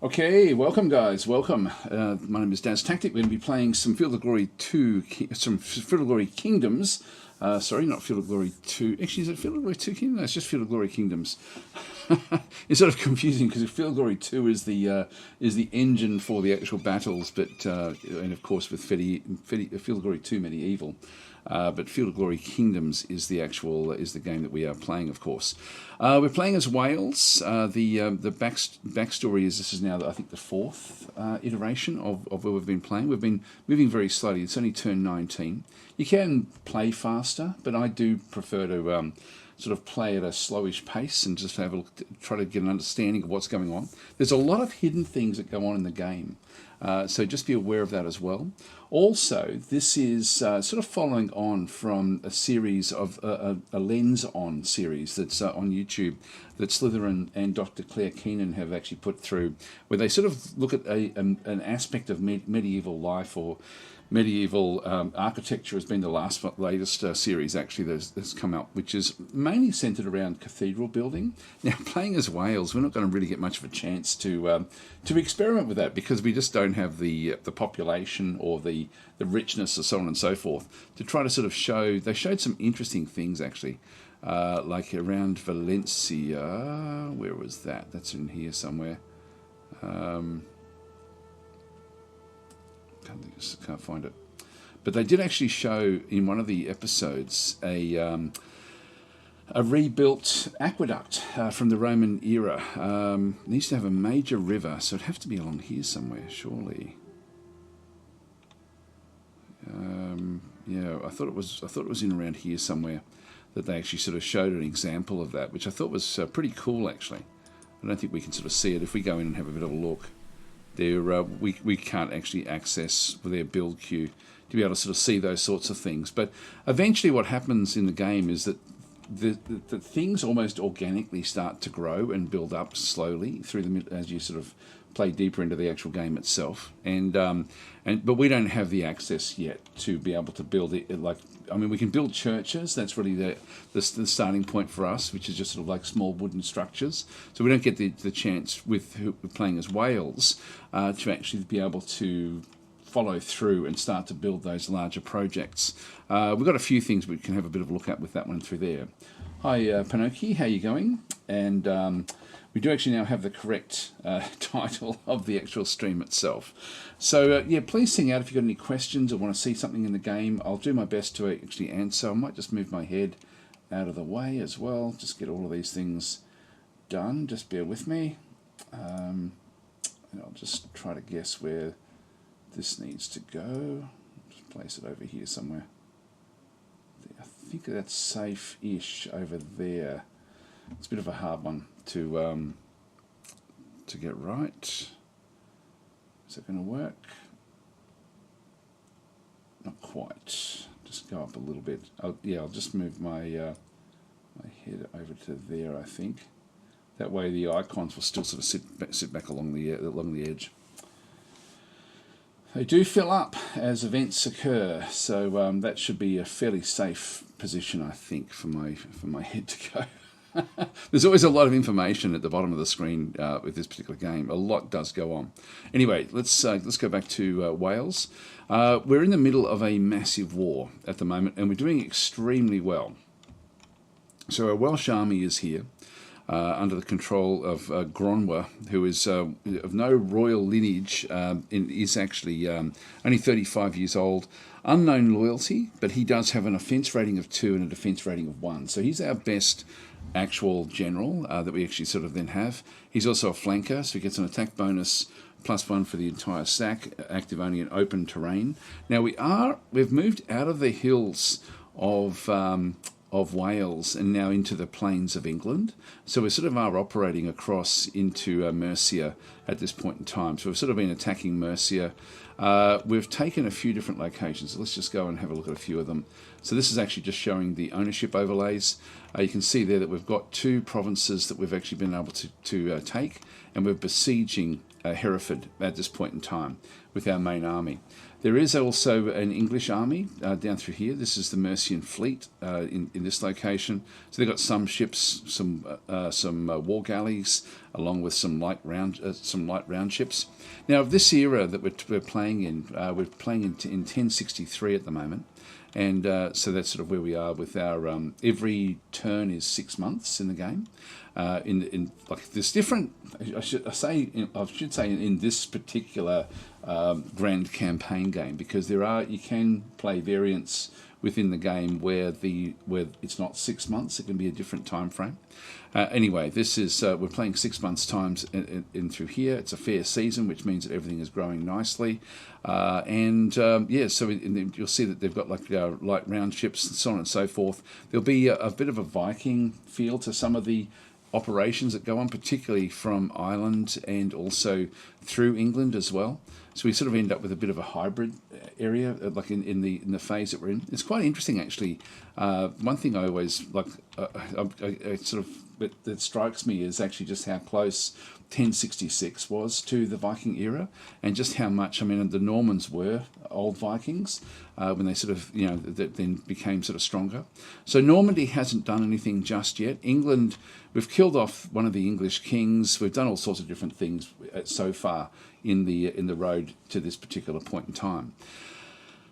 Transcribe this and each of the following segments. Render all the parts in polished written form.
Okay, welcome guys, welcome. My name is DasTactic. We're going to be playing some Field of Glory 2, some Field of Glory Kingdoms. Sorry, not Field of Glory 2. Actually, is it Field of Glory 2 Kingdoms? No, it's just Field of Glory Kingdoms. It's sort of confusing because Field of Glory 2 is the engine for the actual battles, but and of course with Field of Glory 2 Medieval. But Field of Glory Kingdoms is the game that we are playing, of course. We're playing as Wales. The backstory is this is now I think the fourth iteration of where we've been playing. We've been moving very slowly. It's only turned 19. You can play faster, but I do prefer to sort of play at a slowish pace and just have a look, try to get an understanding of what's going on. There's a lot of hidden things that go on in the game. So just be aware of that as well. Also, this is sort of following on from a series of a Lens On series that's on YouTube that Slither and Dr. Claire Keenan have actually put through, where they sort of look at an aspect of medieval life or medieval architecture. Has been the latest series actually that's come out, which is mainly centered around cathedral building. Now, playing as Wales, we're not going to really get much of a chance to experiment with that because we just don't have the population or the richness or so on and so forth to try to sort of show. They showed some interesting things actually, like around Valencia. Where was that? That's in here somewhere. Can't find it, but they did actually show in one of the episodes a rebuilt aqueduct from the Roman era. It needs to have a major river, so it'd have to be along here somewhere, surely. Yeah, I thought it was in around here somewhere that they actually sort of showed an example of that, which I thought was pretty cool actually. I don't think we can sort of see it if we go in and have a bit of a look. There, we can't actually access their build queue to be able to sort of see those sorts of things. But eventually what happens in the game is that the things almost organically start to grow and build up slowly through as you sort of play deeper into the actual game itself. But we don't have the access yet to be able to build it. We can build churches. That's really the starting point for us, which is just sort of like small wooden structures. So we don't get the chance with playing as Wales to actually be able to follow through and start to build those larger projects. We've got a few things we can have a bit of a look at with that one through there. Hi, Panoki, how you going? And we do actually now have the correct title of the actual stream itself. So yeah, please sing out if you've got any questions or want to see something in the game. I'll do my best to actually answer. I might just move my head out of the way as well. Just get all of these things done. Just bear with me. And I'll just try to guess where this needs to go. Just place it over here somewhere. I think that's safe-ish over there. It's a bit of a hard one to get right. Is that going to work? Not quite. Just go up a little bit. I'll just move my my head over to there. I think that way the icons will still sort of sit back along the edge. They do fill up as events occur, so that should be a fairly safe position, I think, for my head to go. There's always a lot of information at the bottom of the screen with this particular game. A lot does go on. Anyway, let's go back to Wales. We're in the middle of a massive war at the moment, and we're doing extremely well. So our Welsh army is here under the control of Gronwa, who is of no royal lineage, and is actually only 35 years old. Unknown loyalty, but he does have an offence rating of 2 and a defence rating of 1. So he's our best actual general that we actually sort of then have. He's also a flanker, so he gets an attack bonus +1 for the entire stack, active only in open terrain. Now we've moved out of the hills of Wales and now into the plains of England. So we sort of are operating across into Mercia at this point in time. So we've sort of been attacking Mercia. We've taken a few different locations. So let's just go and have a look at a few of them. So this is actually just showing the ownership overlays. You can see there that we've got 2 provinces that we've actually been able to take, and we're besieging Hereford at this point in time with our main army. There is also an English army down through here. This is the Mercian fleet in this location. So they've got some ships, some war galleys, along with some light round ships. Now, this era that we're playing in, we're playing in 1063 at the moment. And so that's sort of where we are with our every turn is 6 months in the game. In like there's different. I should say in this particular grand campaign game, because you can play variants within the game where it's not 6 months. It can be a different time frame. Anyway, this is we're playing 6 months times in through here. It's a fair season, which means that everything is growing nicely. Yeah, so you'll see that they've got like light round ships and so on and so forth. There'll be a bit of a Viking feel to some of the operations that go on, particularly from Ireland and also through England as well. So we sort of end up with a bit of a hybrid area, like in the phase that we're in. It's quite interesting, actually. One thing I always like, that strikes me is actually just how close 1066 was to the Viking era, and just how much. I mean, the Normans were old Vikings when they sort of, then became sort of stronger. So Normandy hasn't done anything just yet. England, we've killed off one of the English kings. We've done all sorts of different things so far in the road to this particular point in time.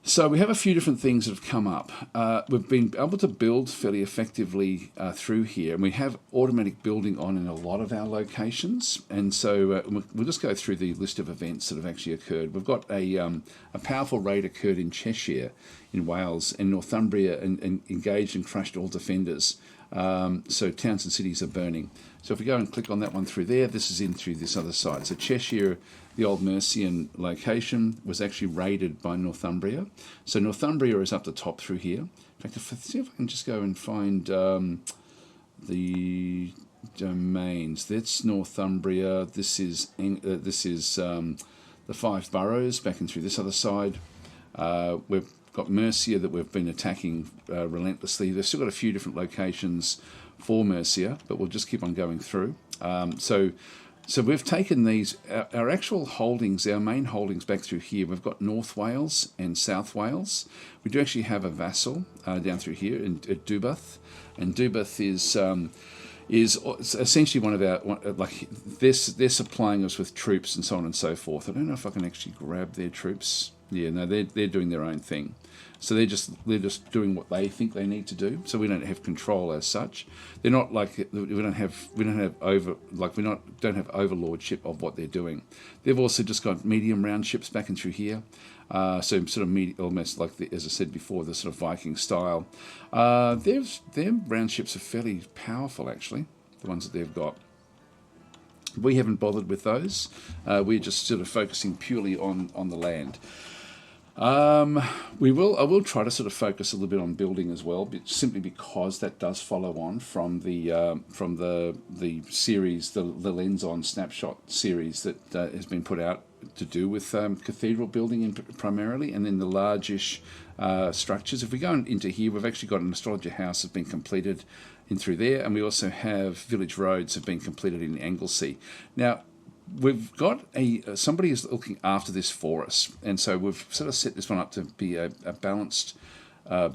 So we have a few different things that have come up. We've been able to build fairly effectively through here, and we have automatic building on in a lot of our locations. And so we'll just go through the list of events that have actually occurred. We've got a powerful raid occurred in Cheshire, in Wales, and Northumbria, and engaged and crushed all defenders. So towns and cities are burning. So if we go and click on that one through there, this is in through this other side. So Cheshire, the old Mercian location, was actually raided by Northumbria. So Northumbria is up the top through here. In fact, see if I can just go and find the domains. That's Northumbria. This is the 5 boroughs back and through this other side. We've got Mercia that we've been attacking relentlessly. They've still got a few different locations for Mercia, but we'll just keep on going through. So we've taken these, our actual holdings, our main holdings back through here. We've got North Wales and South Wales. We do actually have a vassal down through here at Dubath, and Dubath is essentially one of our, they're supplying us with troops and so on and so forth. I don't know if I can actually grab their troops. Yeah, no, they're doing their own thing. So they're just doing what they think they need to do. So we don't have control as such. They're not like we don't have overlordship of what they're doing. They've also just got medium round ships back and through here. So sort of almost like as I said before, the sort of Viking style. Their round ships are fairly powerful, actually. The ones that they've got. We haven't bothered with those. We're just sort of focusing purely on the land. I will try to sort of focus a little bit on building as well, but simply because that does follow on from the series, the lens on Snapshot series that has been put out to do with cathedral building primarily, and then the largish structures. If we go into here, we've actually got an astrologer house that's been completed in through there, and we also have village roads have been completed in Anglesey. Now, we've got somebody is looking after this for us, and so we've sort of set this one up to be a balanced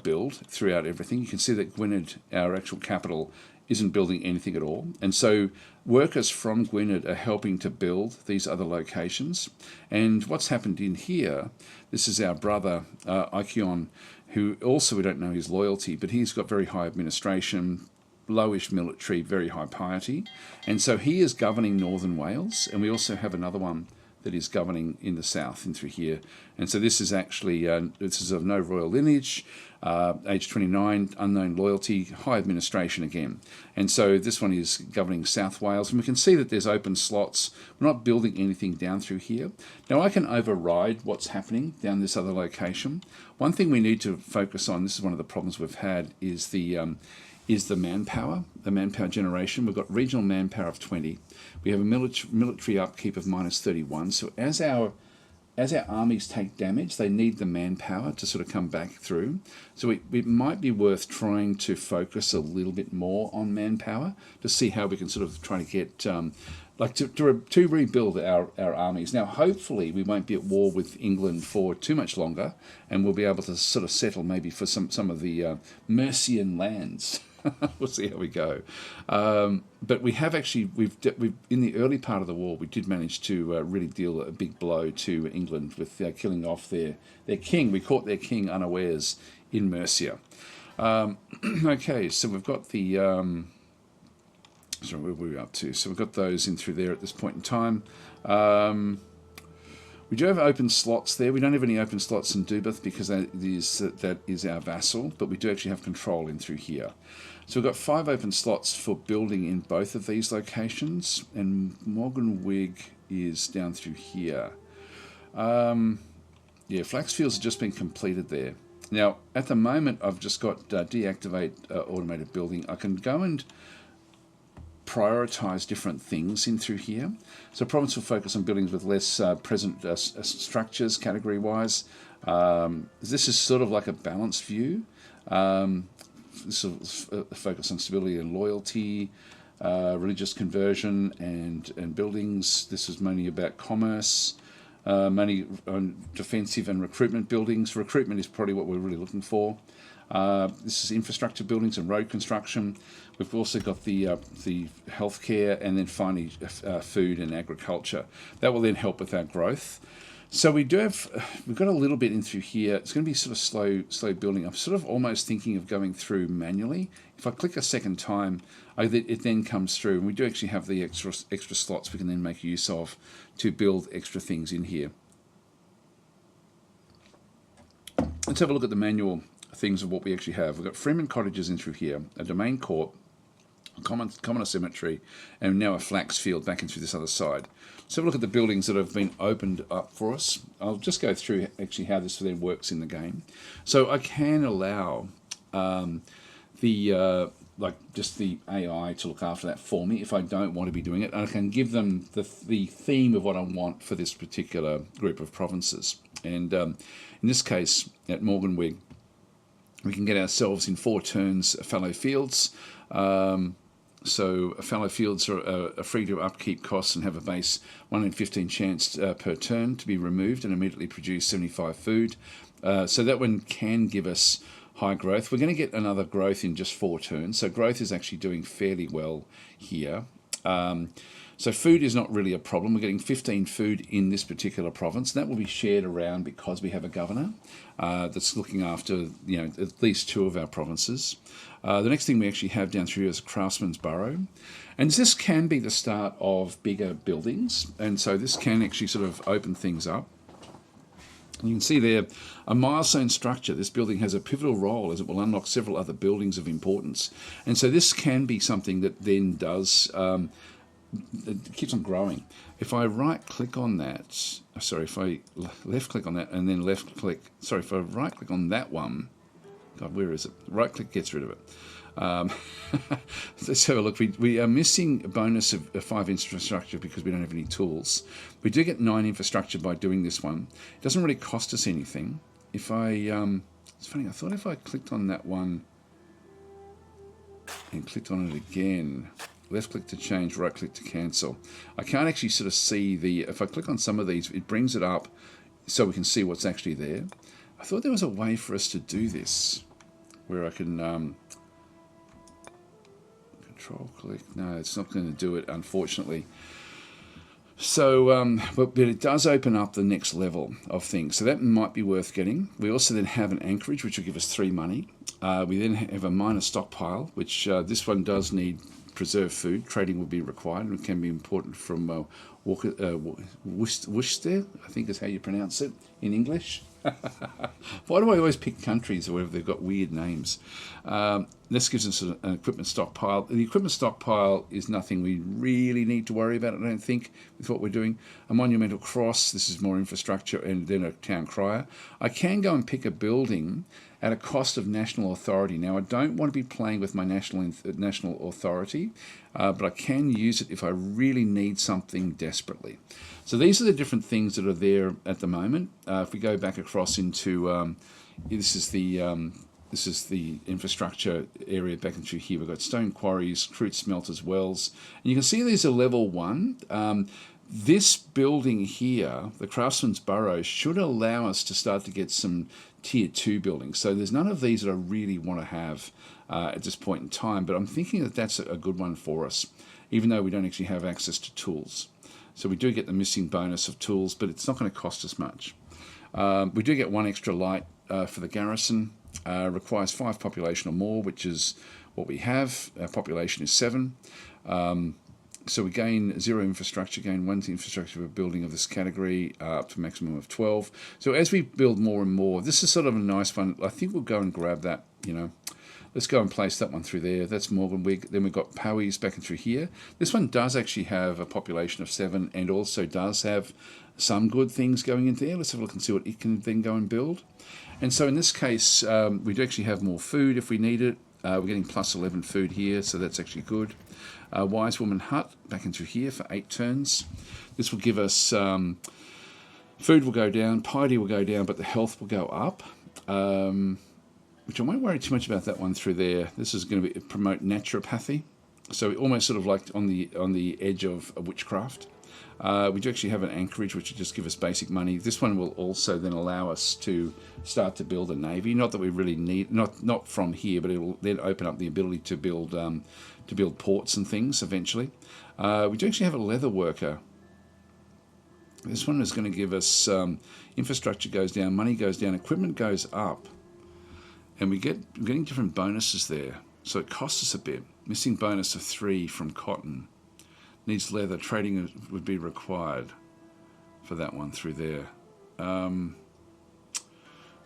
build throughout everything. You can see that Gwynedd, our actual capital, isn't building anything at all, and so workers from Gwynedd are helping to build these other locations. And what's happened in here, this is our brother Ikion, who also, we don't know his loyalty, but he's got very high administration, lowish military, very high piety, and so he is governing Northern Wales, and we also have another one that is governing in the south in through here. And so this is actually this is of no royal lineage, age 29, unknown loyalty, high administration again. And so this one is governing South Wales, and we can see that there's open slots. We're not building anything down through here. Now I can override what's happening down this other location. One thing we need to focus on, this is one of the problems we've had, is the manpower generation. We've got regional manpower of 20. We have a military upkeep of -31. So as as our armies take damage, they need the manpower to sort of come back through. So it might be worth trying to focus a little bit more on manpower to see how we can sort of try to get, to rebuild our armies. Now, hopefully we won't be at war with England for too much longer, and we'll be able to sort of settle maybe for some of the Mercian lands. We'll see how we go. But we have actually, we've in the early part of the war, we did manage to really deal a big blow to England with killing off their king. We caught their king unawares in Mercia. Okay, so we've got the... sorry, where were we up to? So we've got those in through there at this point in time. We do have open slots there. We don't have any open slots in Dubith because that is our vassal, but we do actually have control in through here. So we've got 5 open slots for building in both of these locations, and Morganwig is down through here. Yeah, Flaxfields have just been completed there. Now, at the moment, I've just got deactivate automated building. I can go and prioritize different things in through here. So province will focus on buildings with less present structures category-wise. This is sort of like a balanced view. This will focus on stability and loyalty, religious conversion and buildings. This is mainly about commerce, mainly on defensive and recruitment buildings. Recruitment is probably what we're really looking for. This is infrastructure buildings and road construction. We've also got the healthcare, and then finally food and agriculture. That will then help with our growth. So we've got a little bit in through here. It's going to be sort of slow building. I'm sort of almost thinking of going through manually. If I click a second time, it then comes through, and we do actually have the extra slots we can then make use of to build extra things in here. Let's have a look at the manual things of what we actually have. We've got Freeman cottages in through here, a domain court, a commoner cemetery, and now a flax field back in through this other side. So have a look at the buildings that have been opened up for us. I'll just go through actually how this then works in the game. So I can allow just the AI to look after that for me if I don't want to be doing it. And I can give them the theme of what I want for this particular group of provinces. And in this case, at Morganwig, we can get ourselves in 4 turns fallow fields. So fallow fields are free to upkeep costs and have a base 1 in 15 chance per turn to be removed and immediately produce 75 food. So that one can give us high growth. We're going to get another growth in just 4 turns. So growth is actually doing fairly well here. So food is not really a problem. We're getting 15 food in this particular province. That will be shared around because we have a governor that's looking after, at least 2 of our provinces. The next thing we actually have down through is Craftsman's Burrow. And this can be the start of bigger buildings. And so this can actually sort of open things up. You can see there a milestone structure. This building has a pivotal role as it will unlock several other buildings of importance. And so this can be something that then does... it keeps on growing. If I right click on that, if I left click on that and then left click, if I right click on that one, God, where is it? Right click gets rid of it. Let's have a look. We are missing a bonus of 5 infrastructure because we don't have any tools. We do get 9 infrastructure by doing this one. It doesn't really cost us anything. If I, it's funny, I thought if I clicked on that one and clicked on it again, left click to change, right click to cancel. I can't actually sort of see if I click on some of these, it brings it up so we can see what's actually there. I thought there was a way for us to do this where I can control click. No, it's not going to do it, unfortunately. So, but it does open up the next level of things. So that might be worth getting. We also then have an anchorage, which will give us 3 money. We then have a minor stockpile, which this one does need preserved food. Trading will be required and can be important from Worcester, I think is how you pronounce it in English. Why do I always pick countries where they've got weird names? This gives us an equipment stockpile. The equipment stockpile is nothing we really need to worry about, I don't think, with what we're doing. A monumental cross, this is more infrastructure, and then a town crier. I can go and pick a building at a cost of national authority. Now, I don't want to be playing with my national authority, but I can use it if I really need something desperately. So these are the different things that are there at the moment. If we go back across into this is the infrastructure area back into here. We've got stone quarries, crude smelters, wells, and you can see these are level 1. This building here, the Craftsman's Burrow, should allow us to start to get some tier 2 buildings. So there's none of these that I really want to have at this point in time, but I'm thinking that that's a good one for us, even though we don't actually have access to tools. So we do get the missing bonus of tools, but it's not going to cost us much. We do get 1 extra light for the garrison. Requires 5 population or more, which is what we have. Our population is 7. So we gain 0 infrastructure, gain 1 infrastructure for building of this category, up to a maximum of 12. So as we build more and more, this is sort of a nice one. I think we'll go and grab that, Let's go and place that one through there. That's Morganwig. Then we've got Powys back and through here. This one does actually have a population of 7 and also does have some good things going into there. Let's have a look and see what it can then go and build. And so in this case, we do actually have more food if we need it. We're getting plus 11 food here, so that's actually good. Wise Woman Hut back into here for 8 turns. This will give us food will go down, piety will go down, but the health will go up. Which I won't worry too much about that one through there. This is going to promote naturopathy, so almost sort of like on the edge of witchcraft. We do actually have an anchorage, which will just give us basic money. This one will also then allow us to start to build a navy. Not that we really need, not from here, but it will then open up the ability to build ports and things eventually. We do actually have a leather worker. This one is going to give us infrastructure goes down, money goes down, equipment goes up, and we're getting different bonuses there. So it costs us a bit. Missing bonus of 3 from cotton. Needs leather. Trading would be required for that one through there.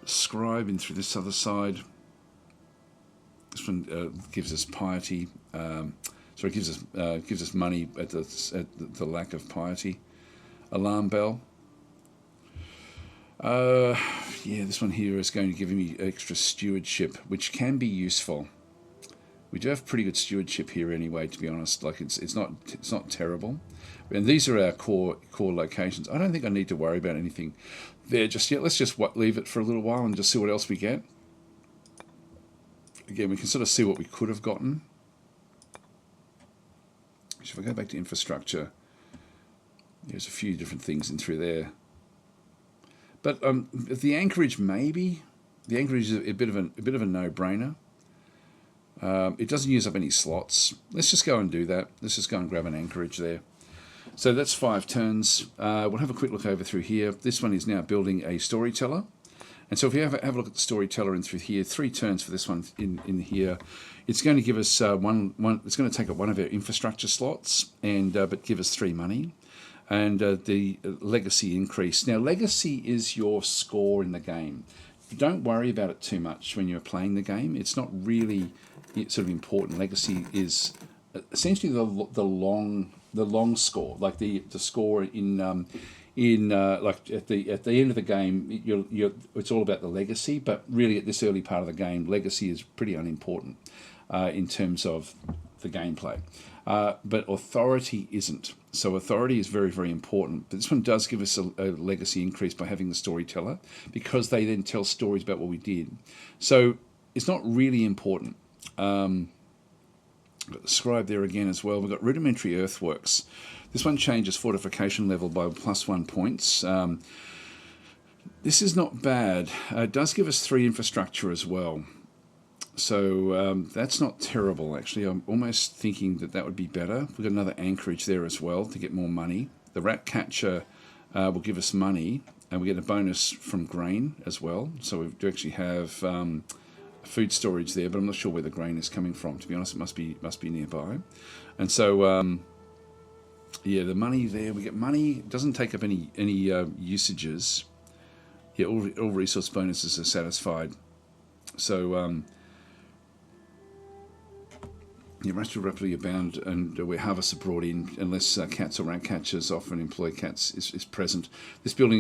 Scribe in through this other side. This one gives us piety. Gives us money at the lack of piety. Alarm bell. This one here is going to give me extra stewardship, which can be useful. We do have pretty good stewardship here anyway, to be honest. Like it's not terrible. And these are our core locations. I don't think I need to worry about anything there just yet. Let's just leave it for a little while and just see what else we get. Again, we can sort of see what we could have gotten. So if I go back to infrastructure, there's a few different things in through there. But the anchorage, maybe the anchorage is a bit of a no-brainer. It doesn't use up any slots. Let's just go and do that. Let's just go and grab an anchorage there. So that's 5 turns. We'll have a quick look over through here. This one is now building a storyteller. And so if you have a look at the storyteller in through here, 3 turns for this one in here. It's going to give us one. It's going to take up 1 of our infrastructure slots, and but give us 3 money. And the legacy increase. Now, legacy is your score in the game. Don't worry about it too much when you're playing the game. It's not really sort of important. Legacy is essentially the long score, like the score in like at the end of the game. It's all about the legacy, but really at this early part of the game, legacy is pretty unimportant in terms of the gameplay. But authority isn't. So authority is very, very important. But this one does give us a legacy increase by having the storyteller, because they then tell stories about what we did. So it's not really important. Got the scribe there again as well. We've got rudimentary earthworks. This one changes fortification level by +1 points. This is not bad. It does give us 3 infrastructure as well. So that's not terrible, actually. I'm almost thinking that would be better. We've got another anchorage there as well to get more money. The rat catcher will give us money, and we get a bonus from grain as well. So we do actually have food storage there, but I'm not sure where the grain is coming from. To be honest, it must be nearby. And so the money there, we get money. It doesn't take up any usages. Yeah, all resource bonuses are satisfied. So rats will rapidly abound, and where harvests are brought in, unless cats or rat catchers, often employ cats, is present. This building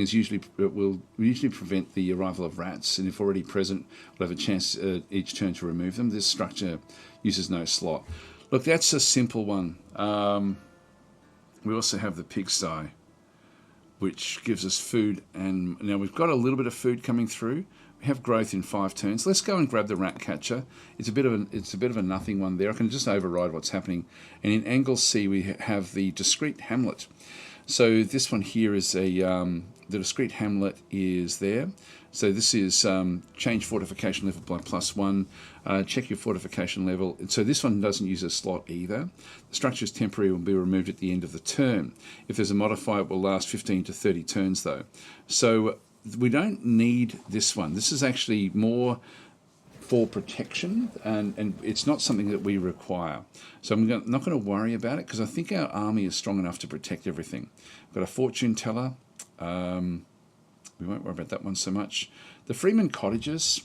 will usually prevent the arrival of rats, and if already present, we'll have a chance each turn to remove them. This structure uses no slot. Look, that's a simple one. We also have the pigsty. which gives us food. And now we've got a little bit of food coming through. We have growth in 5 turns. Let's go and grab the rat catcher. It's a bit of a nothing one there. I can just override what's happening. And in angle C, we have the discrete hamlet. So this one here is the discrete hamlet is there. So this is change fortification level by +1. Check your fortification level. So this one doesn't use a slot either. The structure is temporary and will be removed at the end of the turn. If there's a modifier, it will last 15 to 30 turns though. So we don't need this one. This is actually more for protection, and it's not something that we require. So I'm not going to worry about it because I think our army is strong enough to protect everything. We've got a fortune teller. We won't worry about that one so much. The Freeman cottages,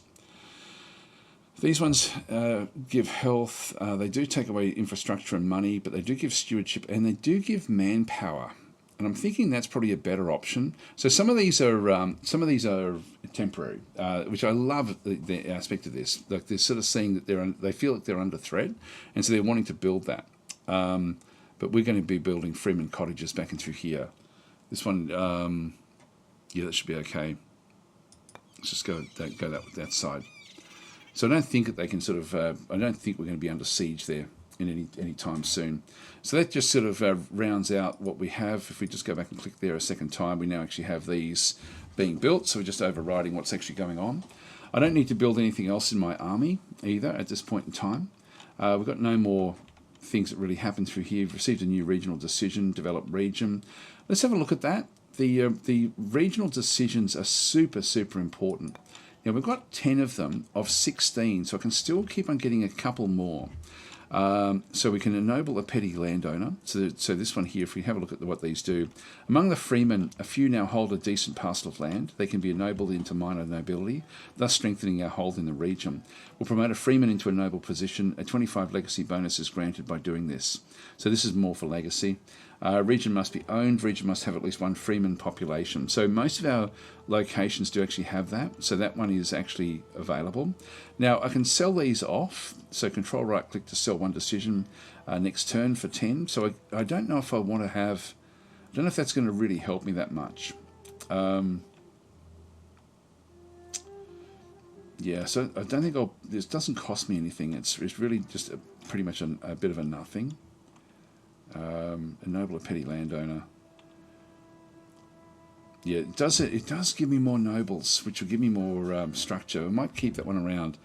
these ones give health. They do take away infrastructure and money, but they do give stewardship and they do give manpower. And I'm thinking that's probably a better option. So some of these are temporary, which I love the aspect of this. Like they're sort of seeing that they feel like they're under threat, and so they're wanting to build that. But we're going to be building Freeman cottages back in through here. This one, yeah, that should be okay. Let's just go that side. So I don't think that they can sort of. I don't think we're going to be under siege there in any time soon. So that just sort of rounds out what we have. If we just go back and click there a second time, we now actually have these being built. So we're just overriding what's actually going on. I don't need to build anything else in my army either at this point in time. We've got no more things that really happen through here. We've received a new regional decision, develop region. Let's have a look at that. The regional decisions are super, super important. Now we've got 10 of them of 16, so I can still keep on getting a couple more. So we can ennoble a petty landowner. So this one here, if we have a look at what these do, among the freemen, a few now hold a decent parcel of land. They can be ennobled into minor nobility, thus strengthening our hold in the region. We'll promote a freeman into a noble position. A 25 legacy bonus is granted by doing this. So this is more for legacy. Region must be owned. Region must have at least one freeman population. So most of our locations do actually have that. So that one is actually available. Now I can sell these off. So control right click to sell one decision next turn for 10. So I don't know if I want to have, I don't know if that's going to really help me that much. Yeah, so I don't think this doesn't cost me anything. It's really just pretty much a bit of a nothing. Ennoble a petty landowner. Yeah, it does give me more nobles, which will give me more structure. I might keep that one around.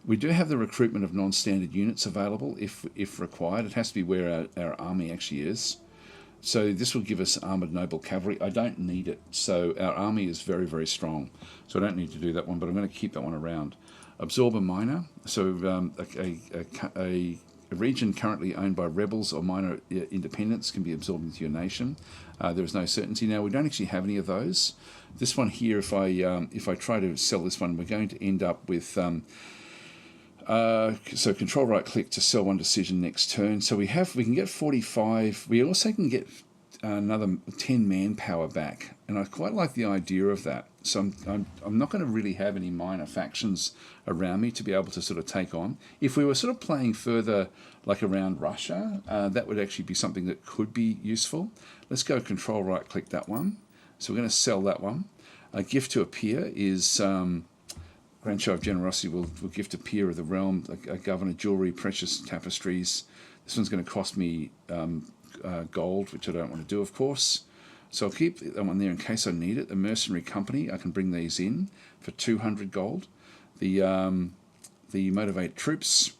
We do have the recruitment of non-standard units available if required. It has to be where our army actually is. So this will give us armoured noble cavalry. I don't need it. So our army is very, very strong. So I don't need to do that one, but I'm going to keep that one around. Absorb a minor. So a region currently owned by rebels or minor independents can be absorbed into your nation. There is no certainty. Now we don't actually have any of those. This one here, if I try to sell this one, we're going to end up with so control right click to sell one decision next turn. So we can get 45. We also can get another 10 manpower back, and I quite like the idea of that. So I'm not going to really have any minor factions around me to be able to sort of take on. If we were sort of playing further like around Russia, that would actually be something that could be useful. Let's go control right click that one. So we're going to sell that one. A gift to a peer is Grand Show of Generosity will gift a peer of the realm, a governor, jewelry, precious tapestries. This one's going to cost me gold, which I don't want to do, of course. So I'll keep that one there in case I need it. The mercenary company, I can bring these in for 200 gold. The motivate troops.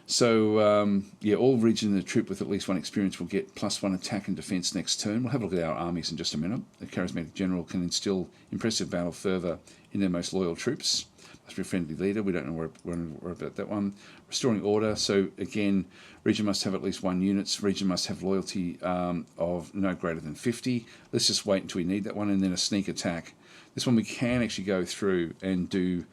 So yeah, all region in the troop with at least one experience will get +1 attack and defense next turn. We'll have a look at our armies in just a minute. The charismatic general can instill impressive battle fervor in their most loyal troops. Must be a friendly leader. We don't know where about that one. Restoring order. So again, region must have at least 1 unit. Region must have loyalty of no greater than 50. Let's just wait until we need that one, and then a sneak attack. This one we can actually go through and do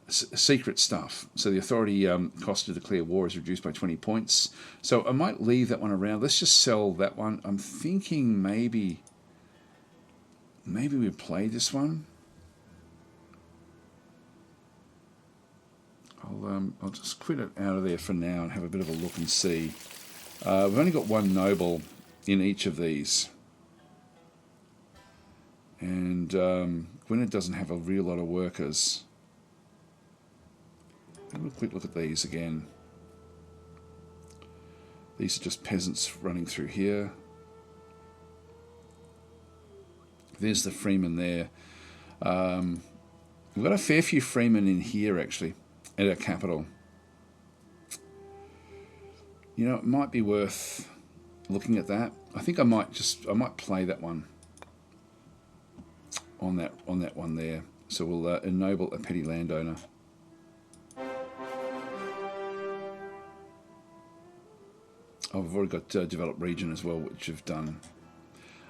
secret stuff. So the authority cost to declare war is reduced by 20 points. So I might leave that one around. Let's just sell that one. I'm thinking maybe we play this one. I'll just quit it out of there for now and have a bit of a look and see. We've only got 1 noble in each of these. And Gwynedd doesn't have a real lot of workers. Have a quick look at these again. These are just peasants running through here. There's the freemen there. We've got a fair few freemen in here, actually, at our capital. You know, it might be worth looking at that. I think I might play that one on that one there. So we'll ennoble a petty landowner. Oh, we've already got developed region as well, which we've done.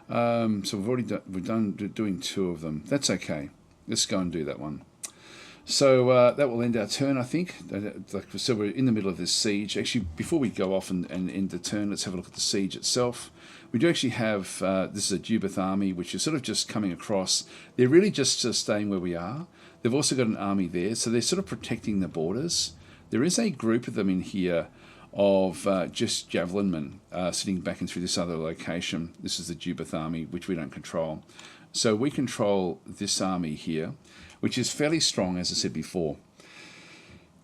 So we've done doing 2 of them. That's okay. Let's go and do that one. So that will end our turn, I think. So we're in the middle of this siege. Actually, before we go off and end the turn, let's have a look at the siege itself. We do actually have, this is a Jubith army, which is sort of just coming across. They're really just staying where we are. They've also got an army there, so they're sort of protecting the borders. There is a group of them in here of just javelinmen sitting back and through this other location. This is the Jubith army, which we don't control. So we control this army here, which is fairly strong, as I said before.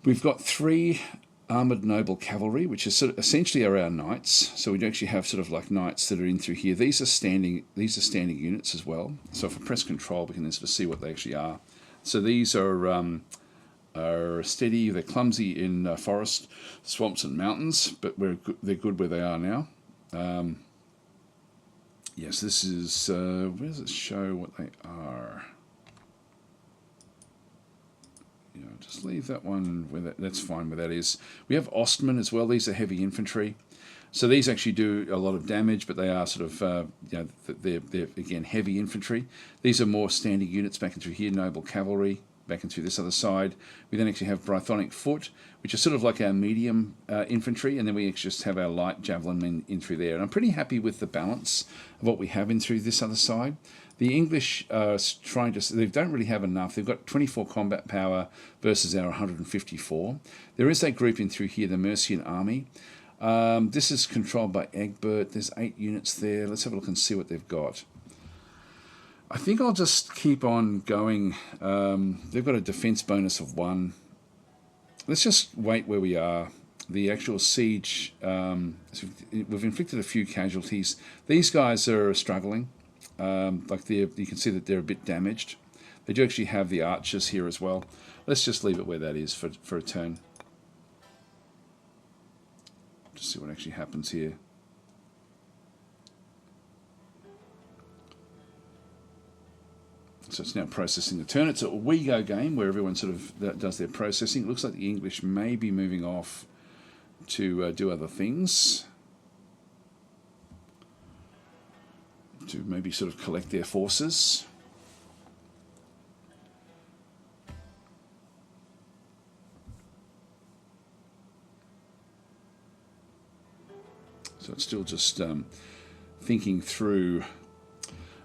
We've got 3 armoured noble cavalry, which is sort of essentially are our knights. So we do actually have sort of like knights that are in through here. These are standing units as well. So if I press control, we can then sort of see what they actually are. So these are steady. They're clumsy in forest, swamps and mountains, but they're good where they are now. Yes, this is, where does it show what they are? You know, just leave that one where that's fine where that is. We have Ostmen as well. These are heavy infantry. So these actually do a lot of damage, but they are sort of, you know, they're again heavy infantry. These are more standing units back and through here, noble cavalry, back and through this other side. We then actually have Brythonic foot, which is sort of like our medium infantry, and then we actually just have our light javelin men in through there. And I'm pretty happy with the balance of what we have in through this other side. The English are trying to, they don't really have enough. They've got 24 combat power versus our 154. There is a group in through here, the Mercian army. This is controlled by Egbert. There's 8 units there. Let's have a look and see what they've got. I think I'll just keep on going. They've got a defense bonus of 1. Let's just wait where we are. The actual siege, we've inflicted a few casualties. These guys are struggling. You can see that they're a bit damaged. They do actually have the archers here as well. Let's just leave it where that is for a turn. Just see what actually happens here. So it's now processing the turn. It's a we go game where everyone sort of does their processing. It looks like the English may be moving off to do other things, to maybe sort of collect their forces. So it's still just thinking through.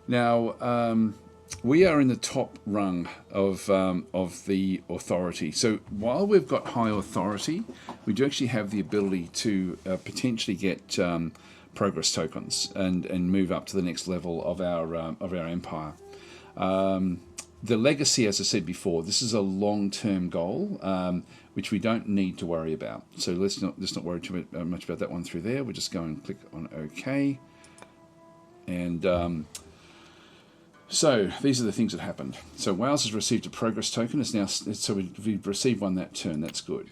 Now, we are in the top rung of the authority. So while we've got high authority, we do actually have the ability to potentially get progress tokens and move up to the next level of our empire. The legacy, as I said before, this is a long-term goal, which we don't need to worry about. So let's not worry too much about that one through there. We'll just go and click on OK. And so these are the things that happened. So Wales has received a progress token. It's now, so we've received one that turn. That's good.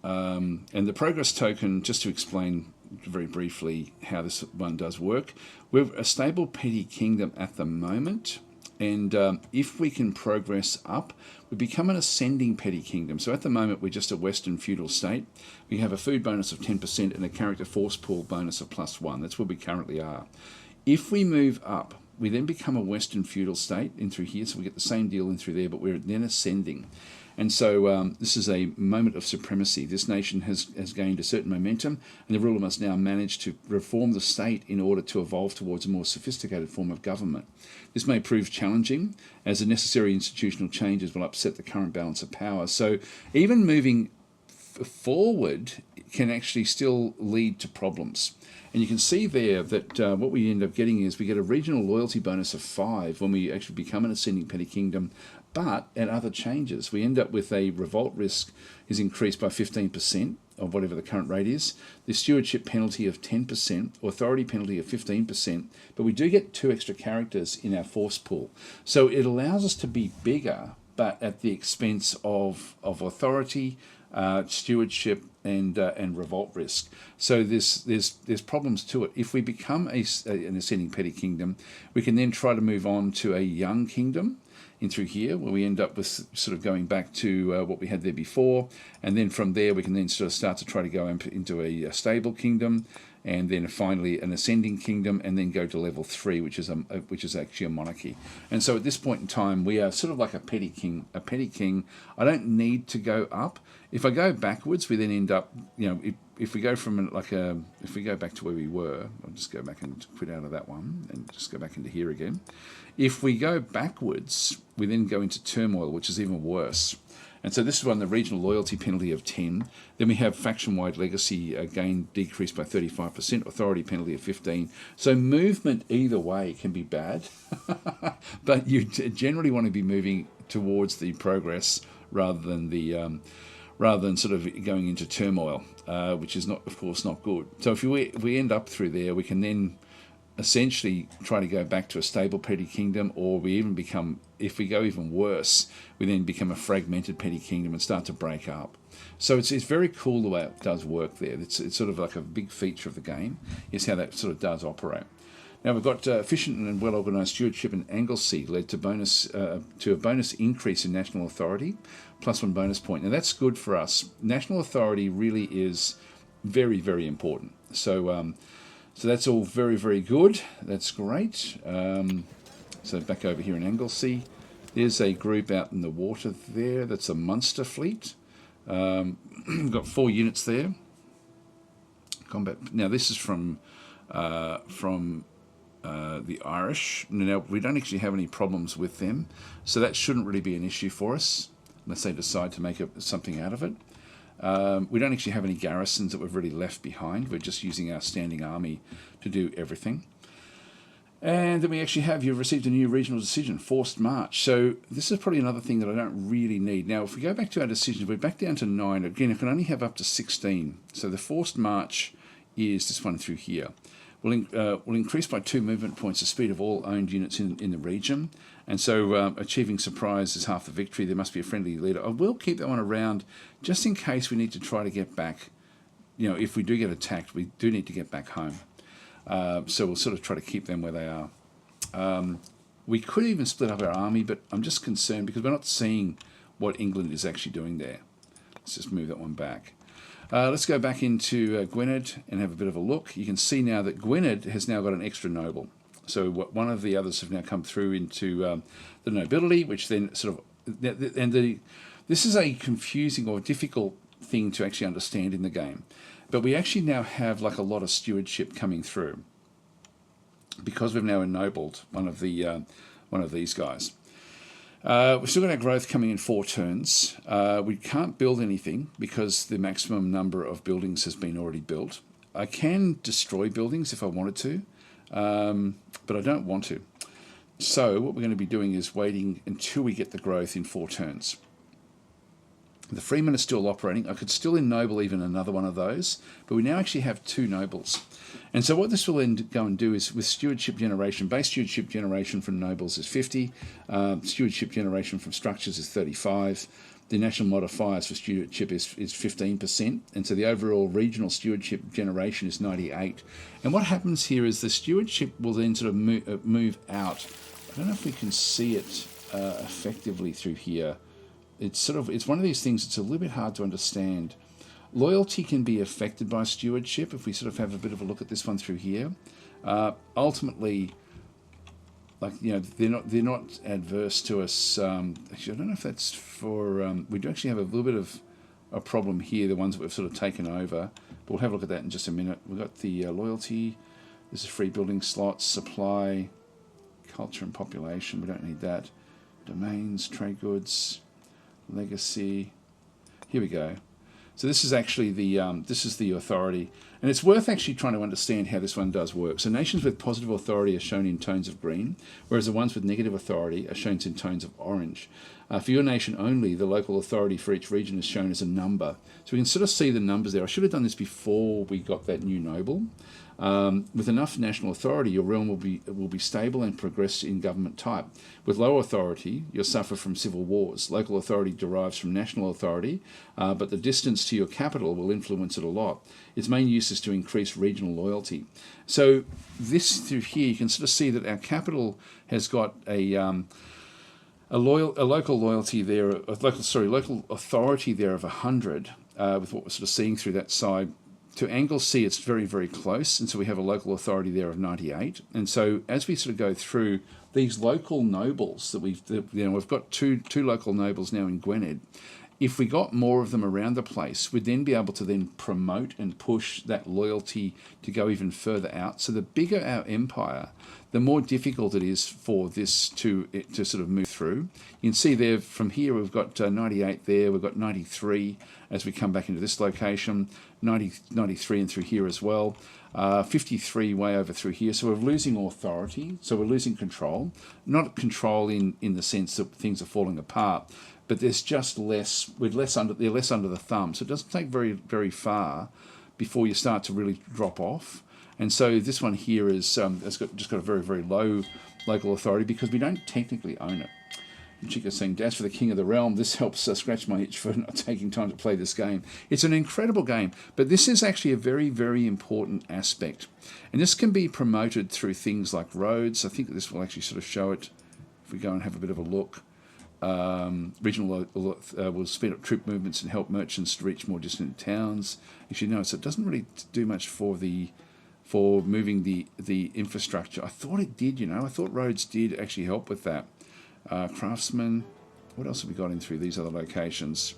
And the progress token, just to explain very briefly how this one does work, we're a stable petty kingdom at the moment. And if we can progress up, we become an ascending petty kingdom. So at the moment, we're just a Western feudal state. We have a food bonus of 10% and a character force pool bonus of +1. That's where we currently are. If we move up, we then become a Western feudal state in through here. So we get the same deal in through there, but we're then ascending. And so this is a moment of supremacy. This nation has gained a certain momentum, and the ruler must now manage to reform the state in order to evolve towards a more sophisticated form of government. This may prove challenging, as the necessary institutional changes will upset the current balance of power. So even moving forward can actually still lead to problems. And you can see there that what we end up getting is we get a regional loyalty bonus of 5 when we actually become an ascending petty kingdom, but at other changes. We end up with a revolt risk is increased by 15% of whatever the current rate is, the stewardship penalty of 10%, authority penalty of 15%, but we do get 2 extra characters in our force pool. So it allows us to be bigger, but at the expense of authority, stewardship, and revolt risk. So there's problems to it. If we become an ascending petty kingdom, we can then try to move on to a young kingdom in through here, where we end up with sort of going back to what we had there before, and then from there we can then sort of start to try to go into a stable kingdom, and then finally an ascending kingdom, and then go to level 3, which is actually a monarchy. And so at this point in time, we are sort of like a petty king. A petty king. I don't need to go up. If I go backwards, we then end up, if we go from if we go back to where we were, I'll just go back and quit out of that one and just go back into here again. If we go backwards, we then go into turmoil, which is even worse. And so this is one, the regional loyalty penalty of 10. Then we have faction-wide legacy gain decreased by 35%, authority penalty of 15. So movement either way can be bad, but you generally want to be moving towards the progress rather than sort of going into turmoil, which is not, of course, not good. So if we end up through there, we can then essentially try to go back to a stable petty kingdom, or we even become, if we go even worse, we then become a fragmented petty kingdom and start to break up. So it's very cool the way it does work there. It's sort of like a big feature of the game, is how that sort of does operate. Now we've got efficient and well-organised stewardship and Anglesey led to a bonus increase in national authority, +1 bonus point. Now that's good for us. National authority really is very, very important. So that's all very, very good. That's great. So back over here in Anglesey, there's a group out in the water there. That's a Munster fleet. We've got 4 units there. Combat. Now this is from the Irish. Now we don't actually have any problems with them, so that shouldn't really be an issue for us unless they decide to make something out of it. We don't actually have any garrisons that we've really left behind. We're just using our standing army to do everything. And then we actually have, you've received a new regional decision, forced march. So this is probably another thing that I don't really need. Now, if we go back to our decisions, we're back down to 9. Again, I can only have up to 16. So the forced march is this one through here. Will increase by 2 movement points the speed of all owned units in the region. And so achieving surprise is half the victory. There must be a friendly leader. I will keep that one around just in case we need to try to get back. If we do get attacked, we do need to get back home. So we'll sort of try to keep them where they are. We could even split up our army, but I'm just concerned because we're not seeing what England is actually doing there. Let's just move that one back. Let's go back into Gwynedd and have a bit of a look. You can see now that Gwynedd has now got an extra noble. So one of the others have now come through into the nobility, which then sort of... This is a confusing or difficult thing to actually understand in the game. But we actually now have like a lot of stewardship coming through because we've now ennobled one of these guys. We've still got our growth coming in 4 turns. We can't build anything because the maximum number of buildings has been already built. I can destroy buildings if I wanted to, but I don't want to. So what we're going to be doing is waiting until we get the growth in 4 turns. The freemen are still operating. I could still ennoble even another one of those, but we now actually have 2 nobles. And so what this will go and do is with stewardship generation, base stewardship generation from nobles is 50, stewardship generation from structures is 35, the national modifiers for stewardship is 15%, and so the overall regional stewardship generation is 98. And what happens here is the stewardship will then sort of move out. I don't know if we can see it effectively through here. It's one of these things that's a little bit hard to understand. Loyalty can be affected by stewardship if we sort of have a bit of a look at this one through here. Ultimately, they're not adverse to us. Actually, I don't know if that's for. We do actually have a little bit of a problem here. The ones that we've sort of taken over. But we'll have a look at that in just a minute. We've got the loyalty. This is free building slots, supply, culture and population. We don't need that. Domains, trade goods. Legacy. Here we go. So this is actually this is the authority, and it's worth actually trying to understand how this one does work. So nations with positive authority are shown in tones of green, whereas the ones with negative authority are shown in tones of orange. For your nation only, the local authority for each region is shown as a number. So we can sort of see the numbers there. I should have done this before we got that new noble. With enough national authority, your realm will be stable and progress in government type. With low authority, you'll suffer from civil wars. Local authority derives from national authority, but the distance to your capital will influence it a lot. Its main use is to increase regional loyalty. So this through here, you can sort of see that our capital has got a local loyalty there, local authority there of 100, with what we're sort of seeing through that side. To Anglesea, it's very, very close, and so we have a local authority there of 98. And so as we sort of go through these local nobles that we've got two local nobles now in Gwynedd. If we got more of them around the place, we'd then be able to then promote and push that loyalty to go even further out. So the bigger our empire, the more difficult it is for this to sort of move through. You can see there from here we've got 98 there, we've got 93 as we come back into this location, 93 and through here as well, 53 way over through here. So we're losing authority, so we're losing control. Not control in the sense that things are falling apart, but there's just less, they're less under the thumb. So it doesn't take very, very far before you start to really drop off. And so this one here is has just got a very, very low local authority because we don't technically own it. And Chica's saying, "Dads for the king of the realm." This helps scratch my itch for not taking time to play this game. It's an incredible game, but this is actually a very, very important aspect. And this can be promoted through things like roads. I think this will actually sort of show it if we go and have a bit of a look. Regional will speed up troop movements and help merchants to reach more distant towns. Actually, no, so it doesn't really do much for moving the infrastructure. I thought it did, I thought roads did actually help with that. Craftsmen, what else have we got in through these other locations?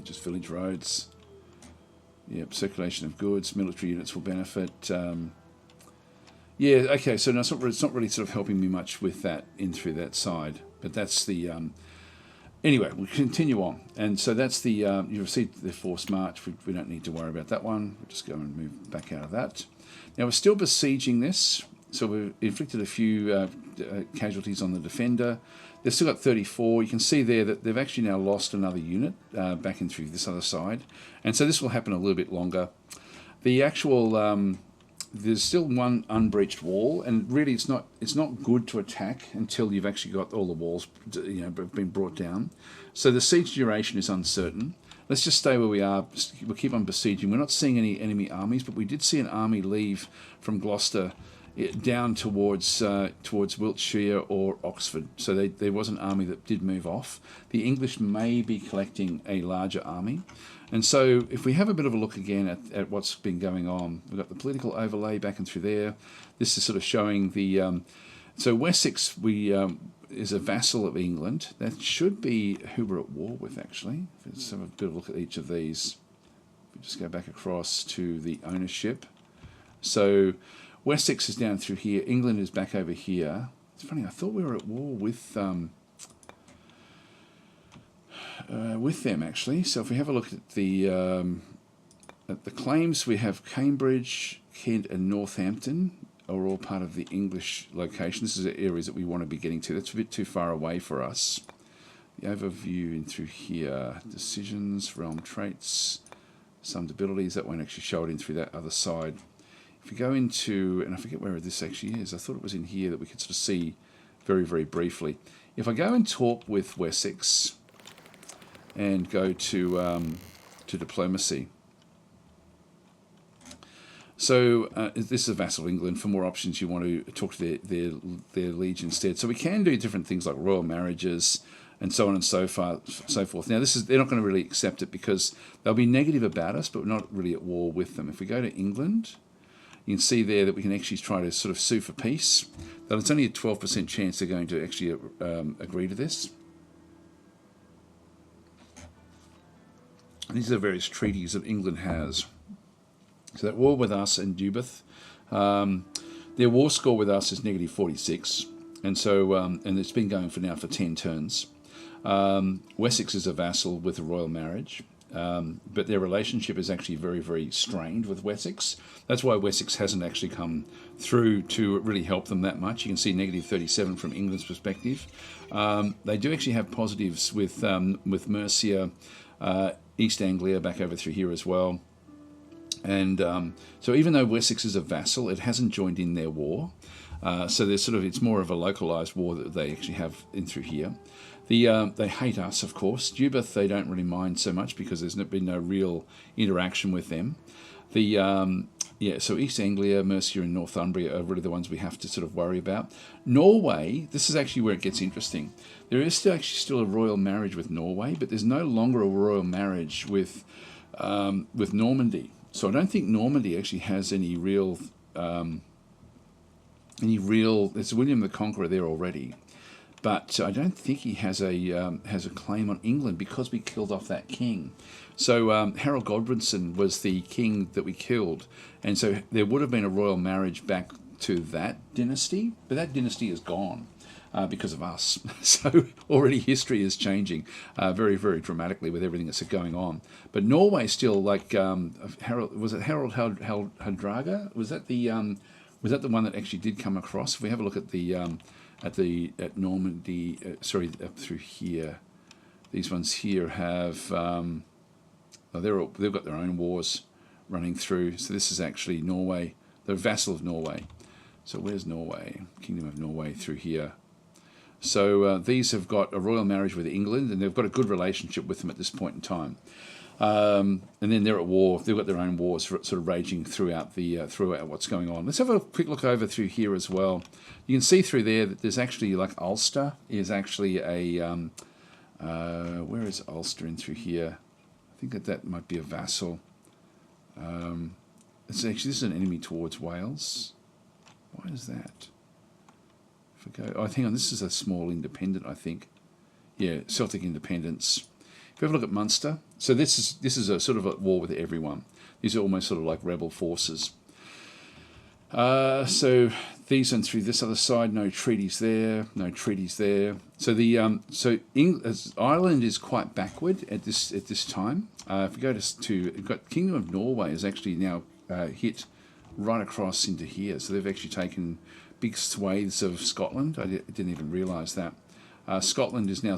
Just village roads. Yep, circulation of goods, military units will benefit. Yeah, okay, so no, it's not really sort of helping me much with that in through that side, but that's the... Anyway, we'll continue on. And so that's the... you received the forced march. We don't need to worry about that one. We'll just go and move back out of that. Now, we're still besieging this. So we've inflicted a few casualties on the defender. They've still got 34. You can see there that they've actually now lost another unit back in through this other side. And so this will happen a little bit longer. The actual... there's still one unbreached wall, and really it's not good to attack until you've actually got all the walls been brought down. So the siege duration is uncertain. Let's just stay where we are. We'll keep on besieging. We're not seeing any enemy armies, but we did see an army leave from Gloucester down towards Wiltshire or Oxford. So there was an army that did move off. The English may be collecting a larger army. And so if we have a bit of a look again at what's been going on, we've got the political overlay back and through there. This is sort of showing the... so Wessex is a vassal of England. That should be who we're at war with, actually. Let's have a bit of a look at each of these. We just go back across to the ownership. So Wessex is down through here. England is back over here. It's funny, I thought we were at war with them, actually. So if we have a look at the claims, we have Cambridge, Kent and Northampton are all part of the English location. This is the areas that we want to be getting to. That's a bit too far away for us. The overview in through here, decisions, realm traits, summed abilities, that won't actually show it in through that other side. If we go into, and I forget where this actually is, I thought it was in here that we could sort of see very, very briefly. If I go and talk with Wessex and go to diplomacy. So this is a vassal of England. For more options, you want to talk to their liege instead. So we can do different things like royal marriages and so on and so forth. Now, they're not going to really accept it because they'll be negative about us, but we're not really at war with them. If we go to England, you can see there that we can actually try to sort of sue for peace. That it's only a 12% chance they're going to actually agree to this. And these are the various treaties that England has. So that war with us and Dubith, their war score with us is -46, and so and it's been going for 10 turns. Wessex is a vassal with a royal marriage, but their relationship is actually very, very strained with Wessex. That's why Wessex hasn't actually come through to really help them that much. You can see negative 37 from England's perspective. They do actually have positives with Mercia, East Anglia back over through here as well. And so even though Wessex is a vassal, it hasn't joined in their war. So there's it's more of a localised war that they actually have in through here. They hate us, of course. Jubith they don't really mind so much because there's been no real interaction with them. So East Anglia, Mercia and Northumbria are really the ones we have to worry about. Norway, this is actually where it gets interesting. There is still a royal marriage with Norway, but there's no longer a royal marriage with Normandy. So I don't think Normandy actually has any real. There's William the Conqueror there already, but I don't think he has a claim on England because we killed off that king. So Harold Godwinson was the king that we killed, and so there would have been a royal marriage back to that dynasty, but that dynasty is gone because of us. So already history is changing very, very dramatically with everything that's going on. But Norway still Harold, was it Harold Hardrada? Was that the one that actually did come across? If we have a look at at Normandy, up through here, these ones here have they've got their own wars running through. So this is actually Norway, the vassal of Norway. So where's Norway? Kingdom of Norway through here. So these have got a royal marriage with England, and they've got a good relationship with them at this point in time. And then they're at war. They've got their own wars raging throughout what's going on. Let's have a quick look over through here as well. You can see through there that there's actually Ulster is actually a where is Ulster in through here? I think that might be a vassal. This is an enemy towards Wales. Why is that? Hang on. This is a small independent, I think. Yeah, Celtic independence. If you have a look at Munster, so this is a at war with everyone. These are almost like rebel forces. So these and through this other side, no treaties there, no treaties there. So Ireland is quite backward at this time. If we go we've got Kingdom of Norway is actually now hit right across into here. So they've actually taken big swathes of Scotland. I didn't even realise that. Scotland is now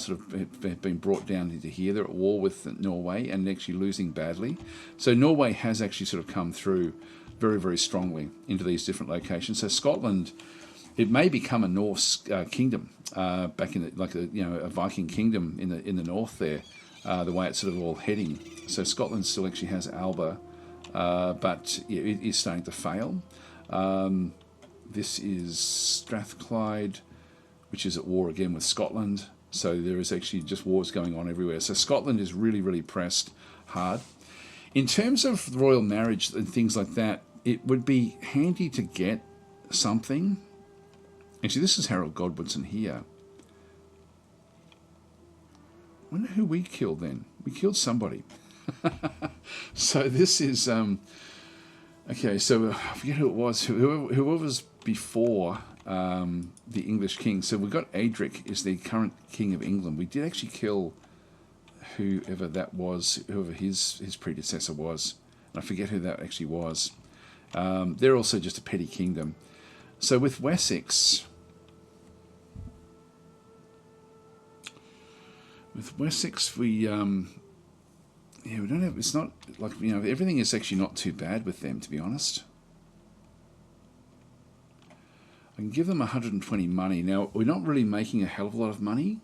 been brought down into here. They're at war with Norway and actually losing badly. So Norway has actually come through very, very strongly into these different locations. So Scotland, it may become a Norse kingdom back in a Viking kingdom in the north there. The way it's all heading. So Scotland still actually has Alba, but it is starting to fail. This is Strathclyde, which is at war again with Scotland. So there is actually just wars going on everywhere. So Scotland is really, really pressed hard. In terms of royal marriage and things like that, it would be handy to get something. Actually, this is Harold Godwinson here. I wonder who we killed then. We killed somebody. So this is... okay, so I forget who it was. Whoever was before the English king. So we've got Adric is the current king of England. We did actually kill whoever that was, whoever his predecessor was. And I forget who that actually was. They're also just a petty kingdom. So with Wessex... we don't have. It's not everything is actually not too bad with them, to be honest. I can give them 120 money. Now we're not really making a hell of a lot of money.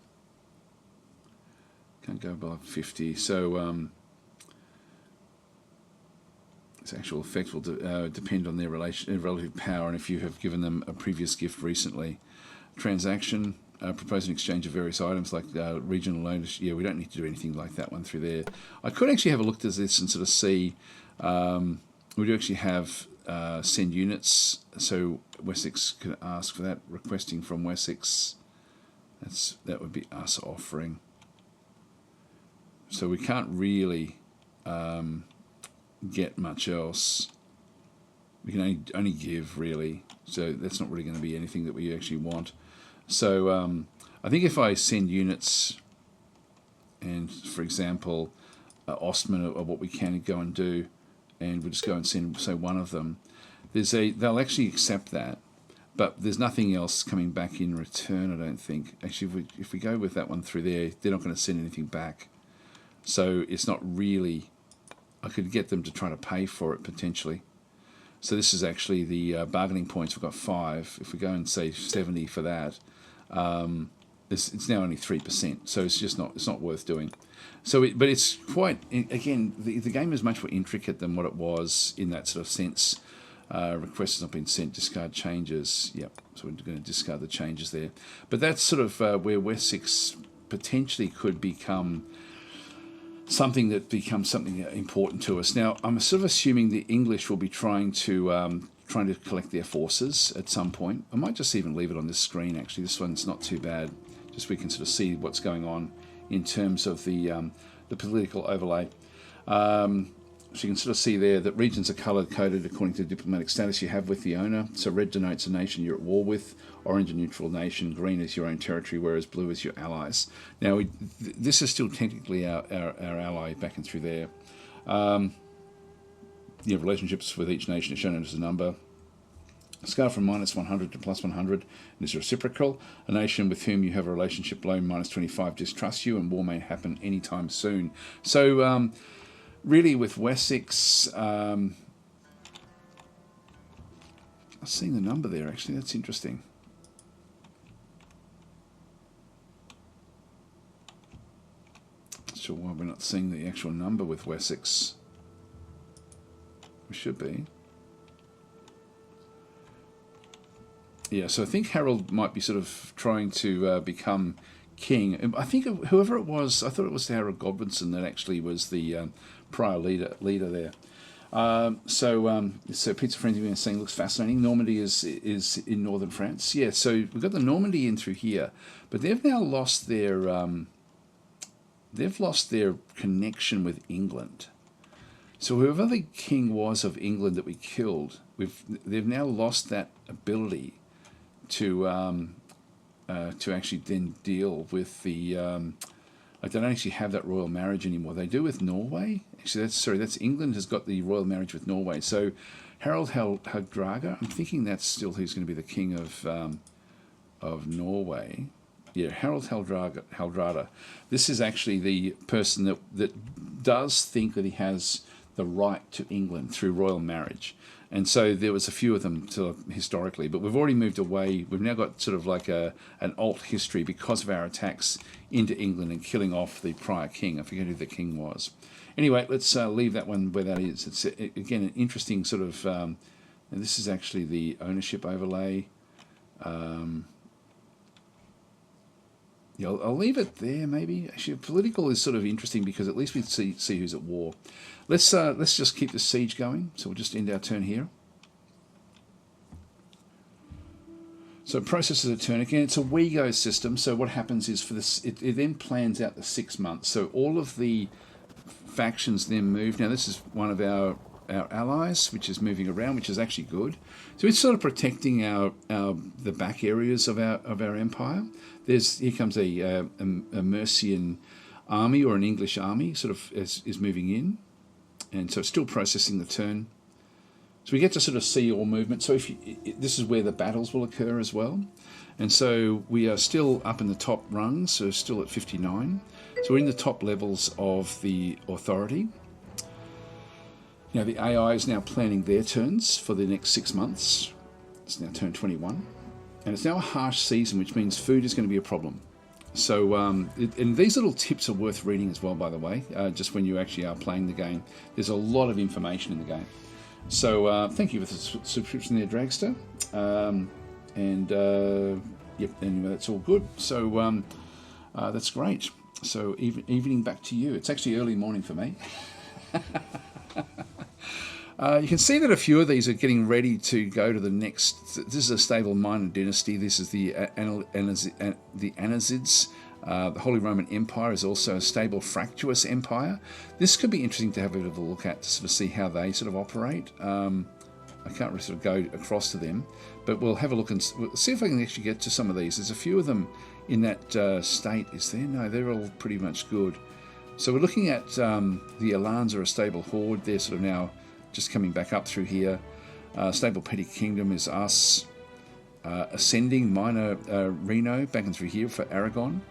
Can't go above 50. So its actual effect will depend on their relative power and if you have given them a previous gift recently. Transaction. Propose an exchange of various items like regional ownership. Yeah, we don't need to do anything like that one through there. I could actually have a look at this and see. We do actually have send units, so Wessex could ask for that. Requesting from Wessex. That would be us offering. So we can't really get much else. We can only give, really. So that's not really going to be anything that we actually want. So I think if I send units, and for example, Ostman are what we can go and do, and we'll just go and send, say, one of them. They'll actually accept that, but there's nothing else coming back in return, I don't think. Actually, if we go with that one through there, they're not going to send anything back. So it's not really... I could get them to try to pay for it, potentially. So this is actually the bargaining points. We've got 5. If we go and say 70 for that, it's now only 3%. So it's just not worth doing. So, but it's quite, again, the game is much more intricate than what it was in that sort of sense. Request has not been sent, discard changes. Yep, so we're going to discard the changes there. But that's sort of where Wessex potentially could become something that becomes something important to us. Now, I'm sort of assuming the English will be trying to collect their forces at some point. I might just even leave it on this screen, actually. This one's not too bad. Just so we can sort of see what's going on in terms of the political overlay. So you can sort of see there that regions are colour-coded according to the diplomatic status you have with the owner. So red denotes a nation you're at war with, orange a neutral nation, green is your own territory, whereas blue is your allies. Now, this is still technically our ally back and through there. You have relationships with each nation is shown as a number. A scale from -100 to +100 is reciprocal. A nation with whom you have a relationship below -25 distrusts you, and war may happen anytime soon. So, really, with Wessex, I've seen the number there, actually. That's interesting. Not sure why we're not seeing the actual number with Wessex. We should be. Yeah, so I think Harold might be sort of trying to become king. I think whoever it was, I thought it was Harold Godwinson that actually was the prior leader there. So Pizza Frenzy is saying looks fascinating. Normandy is in northern France. Yeah, so we've got the Normandy in through here, but they've now lost their connection with England. So whoever the king was of England that we killed, they've now lost that ability to actually then deal with the. They don't actually have that royal marriage anymore. They do with Norway. Actually, that's England has got the royal marriage with Norway. So Harald Hardrada, I'm thinking that's still who's going to be the king of Norway. Yeah, Harald Hardrada. This is actually the person that does think that he has the right to England through royal marriage. And so there was a few of them historically, but we've already moved away. We've now got sort of like an alt history because of our attacks into England and killing off the prior king. I forget who the king was. Anyway, let's leave that one where that is. It's, again, an interesting sort of... and this is actually the ownership overlay. Yeah, I'll leave it there, maybe. Actually, political is sort of interesting because at least we see who's at war. Let's just keep the siege going. So we'll just end our turn here. So processes a turn. Again, it's a WeGo system. So what happens is for this, it then plans out the 6 months. So all of the factions then move. Now this is one of our allies, which is moving around, which is actually good. So it's sort of protecting the back areas of our empire. Here comes a Mercian army or an English army, sort of is moving in, and so it's still processing the turn. So we get to sort of see all movement. So this is where the battles will occur as well, and so we are still up in the top rungs, so still at 59. So we're in the top levels of the authority. Now the AI is now planning their turns for the next 6 months. It's now turn 21. And it's now a harsh season, which means food is going to be a problem. So, and these little tips are worth reading as well, by the way, just when you actually are playing the game. There's a lot of information in the game. So thank you for the subscription there, Dragster. Yep, anyway, that's all good. So that's great. So evening back to you. It's actually early morning for me. You can see that a few of these are getting ready to go to the next. This is a stable minor dynasty. This is the Anazids. The Holy Roman Empire is also a stable fractious empire. This could be interesting to have a bit of a look at to sort of see how they sort of operate. I can't really sort of go across to them, but we'll have a look and we'll see if I can actually get to some of these. There's a few of them in that state. Is there? No, they're all pretty much good. So we're looking at the Alans are a stable horde. They're sort of now just coming back up through here. Stable petty kingdom is us. Ascending minor Reno back and through here for Aragon.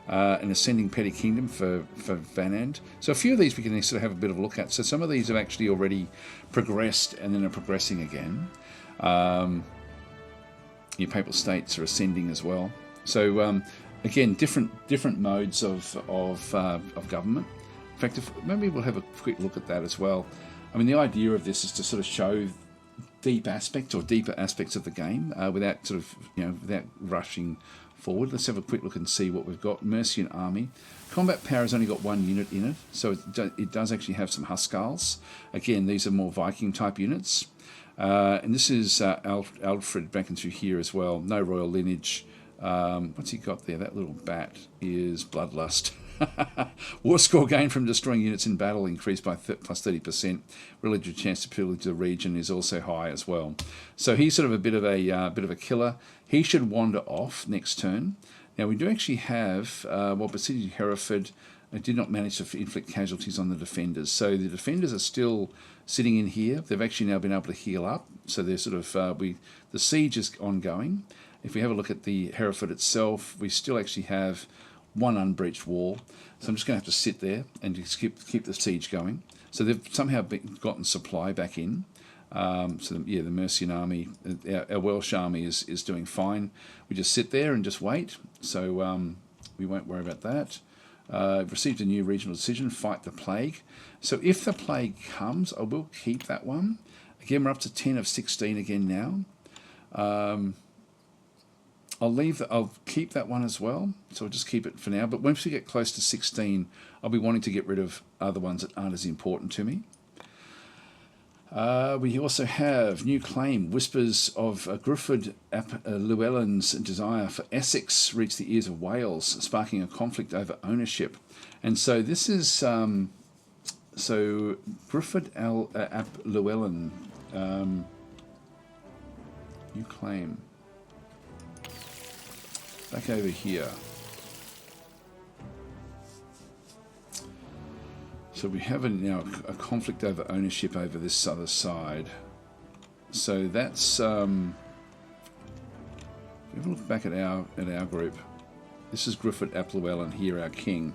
An ascending petty kingdom for Vanand. So a few of these we can sort of have a bit of a look at. So some of these have actually already progressed and then are progressing again. Your papal states are ascending as well. So again, different modes of government. In fact, maybe we'll have a quick look at that as well. I mean, the idea of this is to sort of show deeper aspects of the game without sort of without rushing forward. Let's have a quick look and see what we've got. Mercian army. Combat power has only got one unit in it, so it does actually have some Huskars. Again, these are more Viking type units. And this is Alfred back and through here as well. No royal lineage. What's he got there? That little bat is Bloodlust. War score gain from destroying units in battle increased by plus 30%. Relative chance to pillage the region is also high as well. So he's sort of a bit of a killer. He should wander off next turn. Now we do actually have besieging Hereford. It did not manage to inflict casualties on the defenders. So the defenders are still sitting in here. They've actually now been able to heal up. So they're sort of the siege is ongoing. If we have a look at the Hereford itself, we still actually have one unbreached wall. So I'm just going to have to sit there and just keep the siege going. So they've somehow gotten supply back in. The Mercian army, our Welsh army is doing fine. We just sit there and just wait. So we won't worry about that. Received a new regional decision, fight the plague. So if the plague comes, I will keep that one. Again, we're up to 10 of 16 again now. I'll keep that one as well. So I'll just keep it for now. But once we get close to 16, I'll be wanting to get rid of other ones that aren't as important to me. We also have new claim. Whispers of Grufford ap Llewellyn's desire for Essex reach the ears of Wales, sparking a conflict over ownership. And so this is Grufford ap Llewellyn. New claim. Back over here. So we have now a conflict over ownership over this other side. So that's if we have a look back at our group. This is Grufford ap Llewellyn here, our king.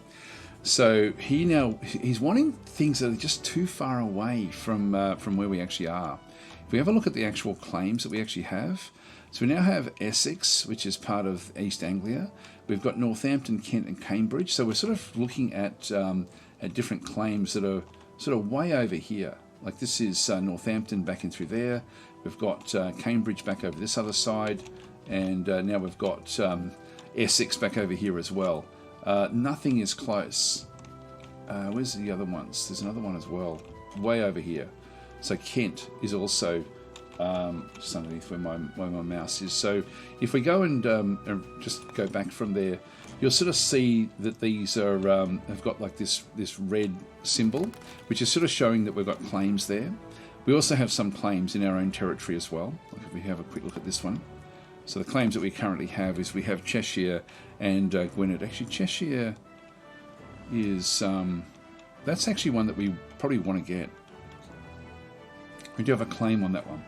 So he's wanting things that are just too far away from where we actually are. If we have a look at the actual claims that we actually have, so we now have Essex, which is part of East Anglia. We've got Northampton, Kent, and Cambridge. So we're sort of looking at different claims that are sort of way over here. Like this is Northampton back in through there. We've got Cambridge back over this other side, and now we've got Essex back over here as well. Nothing is close. Where's the other ones? There's another one as well, way over here. So Kent is also just underneath where my mouse is. So if we go and just go back from there, you'll sort of see that these are have got like this red symbol, which is sort of showing that we've got claims there. We also have some claims in our own territory as well. Like if we have a quick look at this one. So the claims that we currently have is we have Cheshire and Gwynedd. Actually, Cheshire is that's actually one that we probably want to get. We do have a claim on that one.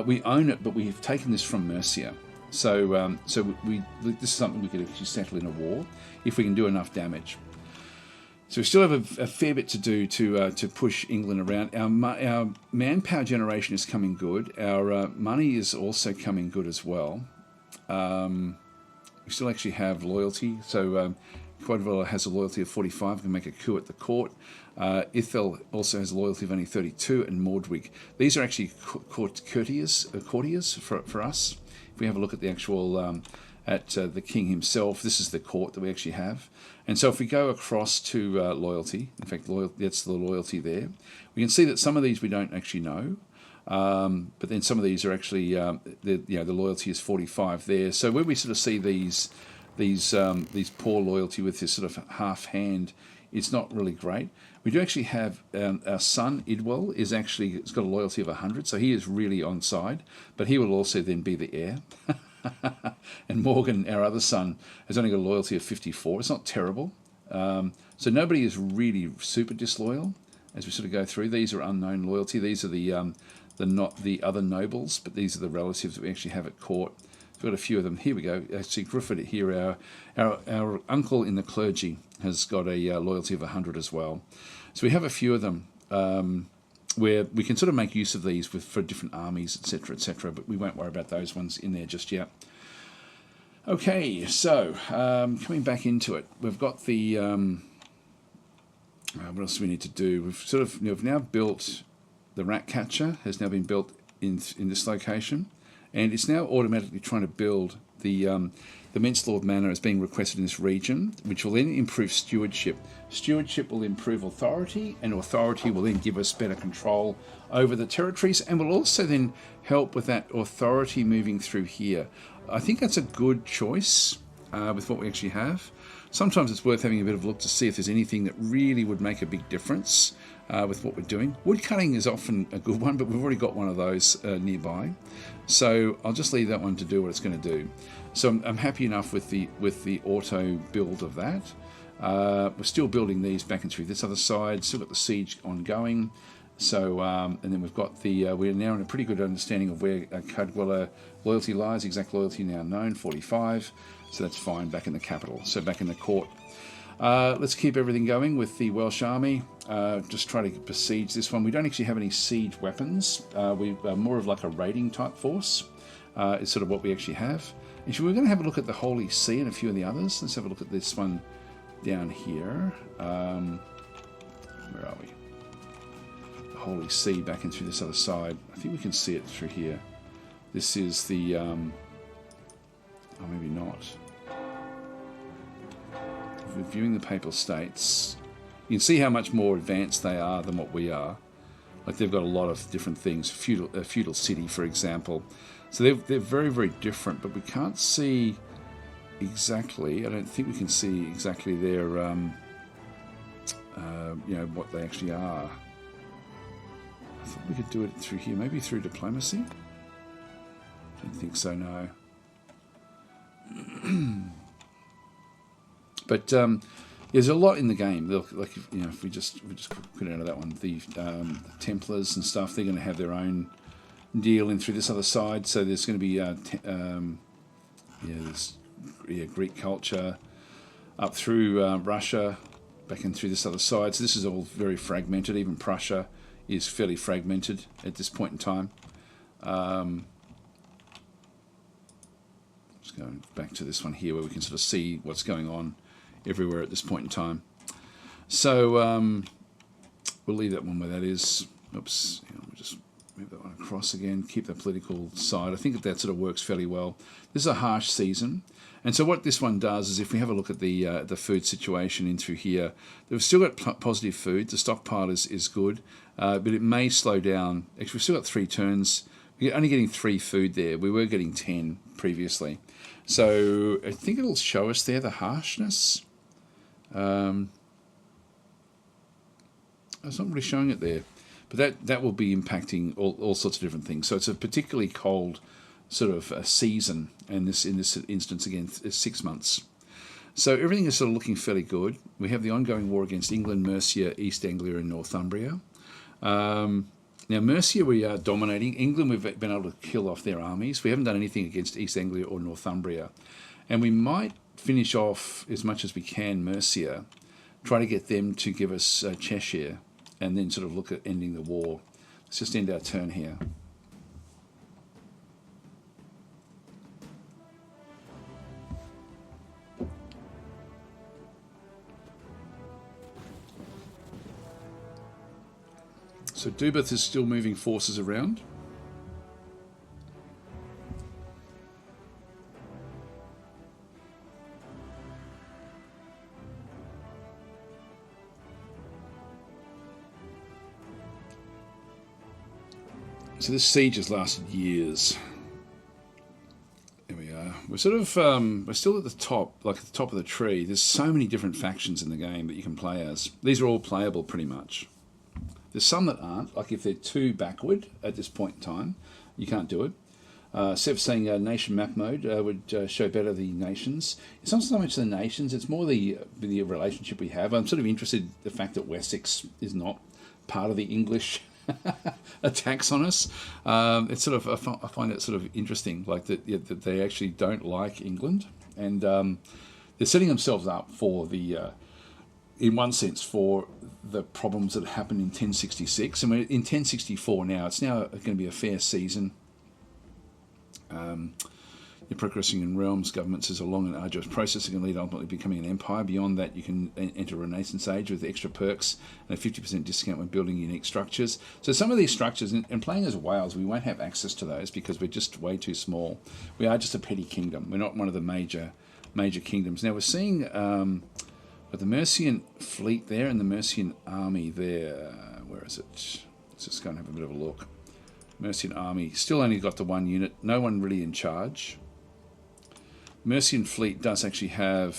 We own it, but we have taken this from Mercia. So this is something we could actually settle in a war if we can do enough damage. So we still have a fair bit to do to push England around. Our manpower generation is coming good. Our money is also coming good as well. We still actually have loyalty. So Quadvilla has a loyalty of 45. We can make a coup at the court. Ithel also has a loyalty of only 32, and Mordwig. These are actually courtiers for us. If we have a look at the actual at the king himself, this is the court that we actually have. And so if we go across to loyalty, in fact, that's the loyalty there. We can see that some of these we don't actually know, but then some of these are actually the loyalty is 45 there. So where we sort of see these poor loyalty with this sort of half hand, it's not really great. We do actually have our son Idwal it's got a loyalty of 100, so he is really on side, but he will also then be the heir. And Morgan, our other son, has only got a loyalty of 54. It's not terrible. So nobody is really super disloyal as we sort of go through. These are unknown loyalty. These are not the other nobles, but these are the relatives that we actually have at court. We've got a few of them. Here we go. Actually, Griffith here, our uncle in the clergy has got a loyalty of 100 as well. So we have a few of them where we can sort of make use of these for different armies, etc., etc. But we won't worry about those ones in there just yet. Okay, so coming back into it, we've got the what else do we need to do? We've now built the rat catcher has now been built in this location, and it's now automatically trying to build the Menslord Manor is being requested in this region, which will then improve stewardship. Stewardship will improve authority, and authority will then give us better control over the territories, and will also then help with that authority moving through here. I think that's a good choice with what we actually have. Sometimes it's worth having a bit of a look to see if there's anything that really would make a big difference with what we're doing. Wood cutting is often a good one, but we've already got one of those nearby. So I'll just leave that one to do what it's going to do. So I'm happy enough with the auto build of that. We're still building these back and through this other side. Still got the siege ongoing. So and then we've got we're now in a pretty good understanding of where Cadwalla loyalty lies. Exact loyalty now known, 45. So that's fine back in the capital. So back in the court. Let's keep everything going with the Welsh army. Just try to besiege this one. We don't actually have any siege weapons. We're more of like a raiding type force. Is sort of what we actually have. And we're going to have a look at the Holy See and a few of the others. Let's have a look at this one down here. Where are we? The Holy See back in through this other side. I think we can see it through here. This is the... oh, maybe not. If we're viewing the Papal States, you can see how much more advanced they are than what we are. Like they've got a lot of different things. Feudal city, for example. So they're very, very different, but we can't see exactly. I don't think we can see exactly their, what they actually are. I thought we could do it through here, maybe through diplomacy. I don't think so, no. But there's a lot in the game. Like if we just put out of that one, the Templars and stuff, they're going to have their own deal in through this other side. So there's going to be Greek culture up through Russia, back in through this other side. So this is all very fragmented. Even Prussia is fairly fragmented at this point in time. Just going back to this one here where we can sort of see what's going on everywhere at this point in time. So we'll leave that one where that is. Oops, we'll just move that one across again, keep the political side. I think that sort of works fairly well. This is a harsh season. And so what this one does is if we have a look at the food situation in through here, we've still got positive food. The stockpile is good, but it may slow down. Actually, we've still got 3 turns. We're only getting 3 food there. We were getting 10 previously. So I think it'll show us there the harshness. It's not really showing it there. But that will be impacting all sorts of different things. So it's a particularly cold sort of a season, and in this instance again is 6 months. So everything is sort of looking fairly good. We have the ongoing war against England, Mercia, East Anglia, and Northumbria. Now Mercia we are dominating. England we've been able to kill off their armies. We haven't done anything against East Anglia or Northumbria, and we might finish off as much as we can Mercia, try to get them to give us Cheshire, and then sort of look at ending the war. Let's just end our turn here. So Dubith is still moving forces around. So this siege has lasted years. There we are. We're sort of we're still at the top, like at the top of the tree. There's so many different factions in the game that you can play as. These are all playable pretty much. There's some that aren't, like if they're too backward at this point in time, you can't do it. Instead of saying nation map mode would show better the nations. It's not so much the nations, it's more the relationship we have. I'm sort of interested in the fact that Wessex is not part of the English attacks on us. It's sort of, I find it sort of interesting, like that they actually don't like England, and they're setting themselves up for the, in one sense, for the problems that happened in 1066. And we're in 1064 now. It's now going to be a fair season. You're progressing in realms. Governments is a long and arduous process that can lead ultimately becoming an empire. Beyond that, you can enter a Renaissance age with extra perks and a 50% discount when building unique structures. So some of these structures, and playing as Wales, we won't have access to those because we're just way too small. We are just a petty kingdom. We're not one of the major kingdoms. Now we're seeing with the Mercian fleet there and the Mercian army there. Where is it? Let's just go and have a bit of a look. Mercian army still only got the one unit. No one really in charge. Mercian fleet does actually have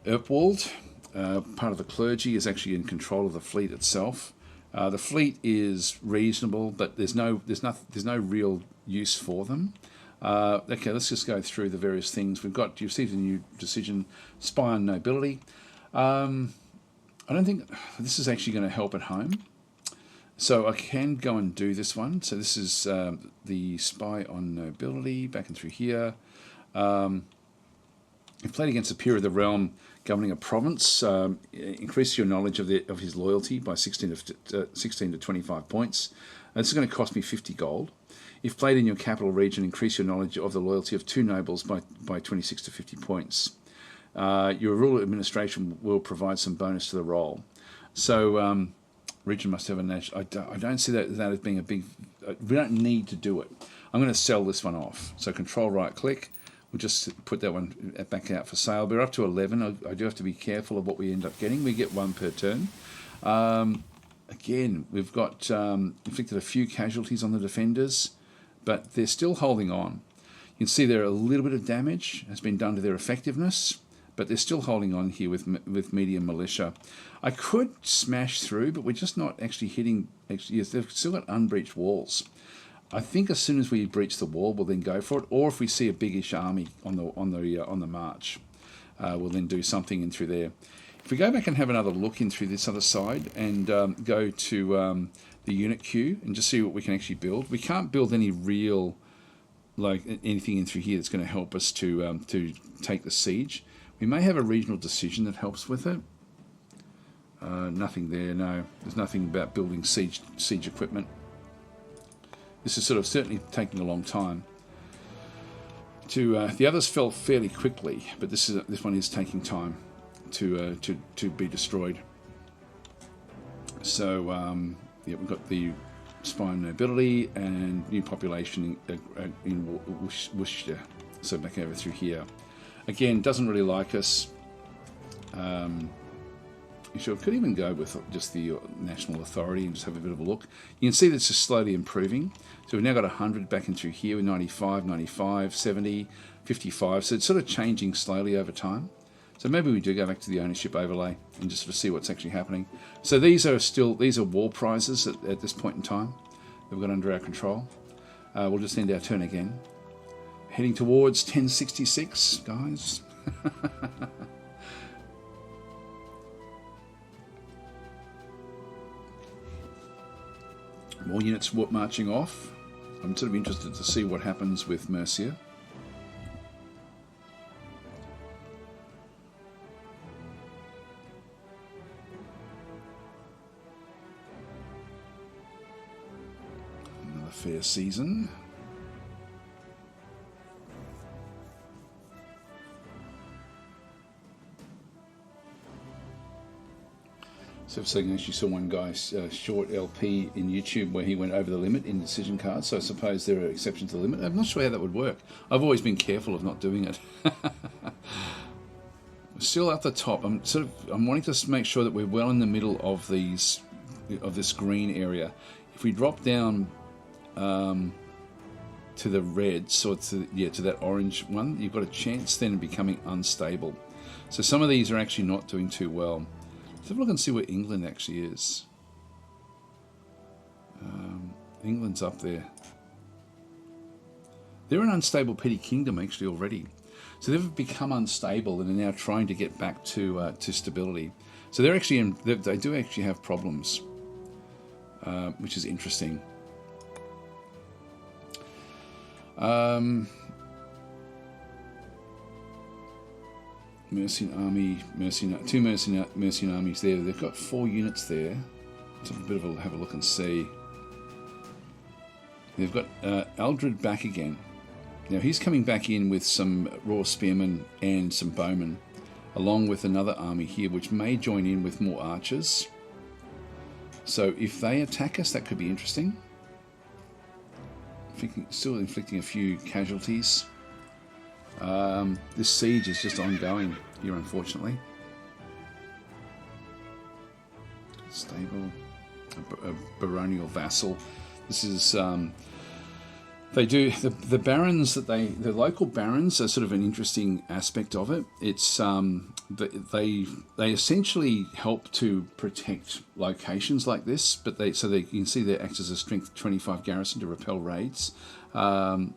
Erpwald. Part of the clergy is actually in control of the fleet itself. The fleet is reasonable, but there's no real use for them. Okay, let's just go through the various things we've got. You've received a new decision, spy on nobility. I don't think this is actually going to help at home. So I can go and do this one. So this is the spy on nobility, back and through here. You've played against a peer of the realm governing a province. Increase your knowledge of his loyalty by 16 to 25 points. This is going to cost me 50 gold. If played in your capital region, increase your knowledge of the loyalty of 2 nobles by 26 to 50 points. Your rural administration will provide some bonus to the roll. So region must have a national. I don't see that as being a big. We don't need to do it. I'm going to sell this one off. So control right click. We'll just put that one back out for sale. We're up to 11. I do have to be careful of what we end up getting. We get 1 per turn. Again, we've got inflicted a few casualties on the defenders, but they're still holding on. You can see there a little bit of damage has been done to their effectiveness, but they're still holding on here with medium militia. I could smash through, but we're just not actually hitting. Actually, yes, they've still got unbreached walls. I think as soon as we breach the wall, we'll then go for it. Or if we see a biggish army on the march, we'll then do something in through there. If we go back and have another look in through this other side and go to the unit queue and just see what we can actually build. We can't build any real, like anything in through here that's going to help us to take the siege. We may have a regional decision that helps with it. Nothing there, no. There's nothing about building siege equipment. This is sort of certainly taking a long time. The others fell fairly quickly, but this one is taking time to be destroyed. So yeah, we've got the spy on nobility and new population in Worcester. So back over through here. Again, doesn't really like us. Sure, could even go with just the national authority and just have a bit of a look. You can see that it's just slowly improving. So we've now got 100 back in through here with 95, 95, 70, 55. So it's sort of changing slowly over time. So maybe we do go back to the ownership overlay and just sort of see what's actually happening. So these are war prizes at this point in time that we've got under our control. We'll just end our turn again. Heading towards 1066, guys. More units marching off. I'm sort of interested to see what happens with Mercia. Another fair season. So I actually saw one guy's short LP in YouTube where he went over the limit in decision cards. So I suppose there are exceptions to the limit. I'm not sure how that would work. I've always been careful of not doing it. Still at the top. I'm wanting to make sure that we're well in the middle of this green area. If we drop down to the red, so to that orange one, you've got a chance then of becoming unstable. So some of these are actually not doing too well. Let's have a look and see where England actually is. England's up there. They're an unstable petty kingdom actually already. So they've become unstable and are now trying to get back to stability. So they're actually they do actually have problems, which is interesting. Mercian army, two Mercian armies there. They've got 4 units there. Let's have a look and see. They've got Aldred back again. Now he's coming back in with some raw spearmen and some bowmen, along with another army here, which may join in with more archers. So if they attack us, that could be interesting. Still inflicting a few casualties. This siege is just ongoing here, unfortunately. Stable, a baronial vassal. This is they do the barons that the local barons are sort of an interesting aspect of it. It's they essentially help to protect locations like this, but you can see they act as a strength 25 garrison to repel raids. So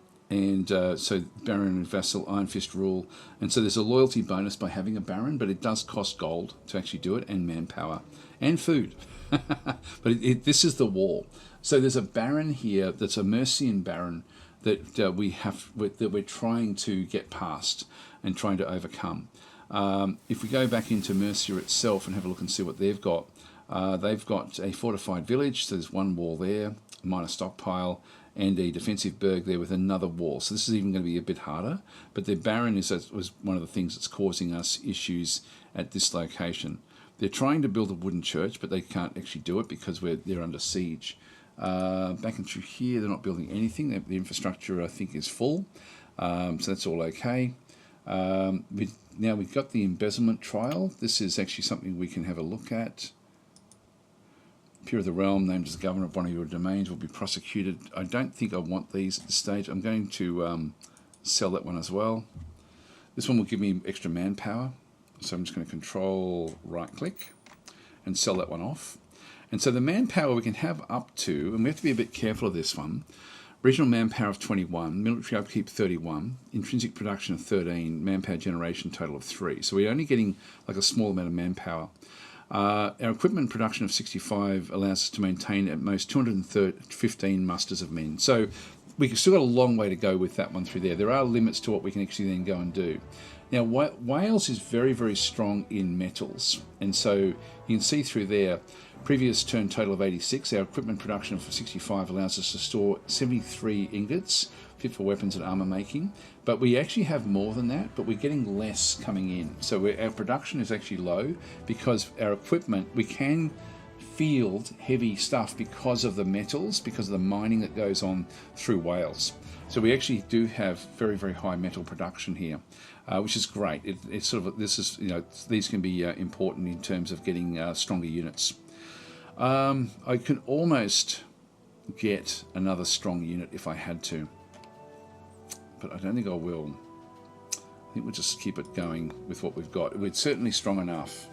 Baron and Vassal, Iron Fist rule. And so there's a loyalty bonus by having a Baron, but it does cost gold to actually do it, and manpower, and food. But this is the war. So there's a Baron here that's a Mercian Baron that we're trying to get past and trying to overcome. If we go back into Mercia itself and have a look and see what they've got a fortified village. So there's one wall there, a minor stockpile, and a defensive burg there with another wall. So this is even going to be a bit harder. But the Baron was one of the things that's causing us issues at this location. They're trying to build a wooden church, but they can't actually do it because they're under siege. Back and through here, they're not building anything. The infrastructure, I think, is full. So that's all okay. Now we've got the embezzlement trial. This is actually something we can have a look at. Peer of the realm, named as the governor of one of your domains, will be prosecuted. I don't think I want these at this stage. I'm going to sell that one as well. This one will give me extra manpower. So I'm just going to control right click and sell that one off. And so the manpower we can have up to, and we have to be a bit careful of this one, regional manpower of 21, military upkeep 31, intrinsic production of 13, manpower generation total of 3. So we're only getting like a small amount of manpower. Our equipment production of 65 allows us to maintain at most 215 musters of men. So we've still got a long way to go with that one through there. There are limits to what we can actually then go and do. Now, Wales is very, very strong in metals. And so you can see through there, previous turn total of 86, our equipment production of 65 allows us to store 73 ingots, fit for weapons and armour making. But we actually have more than that, but we're getting less coming in. So our production is actually low because our equipment, we can field heavy stuff because of the metals, because of the mining that goes on through Wales. So we actually do have very, very high metal production here, which is great. It's sort of, this is, these can be important in terms of getting stronger units. I can almost get another strong unit if I had to, but I don't think I will. I think we'll just keep it going with what we've got. We're certainly strong enough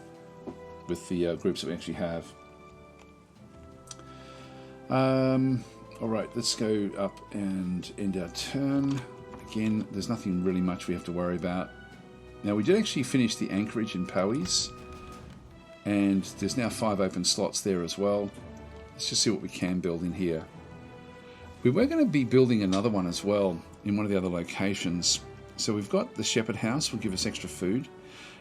with the groups that we actually have. All right, let's go up and end our turn. Again, there's nothing really much we have to worry about. Now, we did actually finish the anchorage in Powys, and there's now 5 open slots there as well. Let's just see what we can build in here. We were going to be building another one as well in one of the other locations. So we've got the Shepherd House will give us extra food,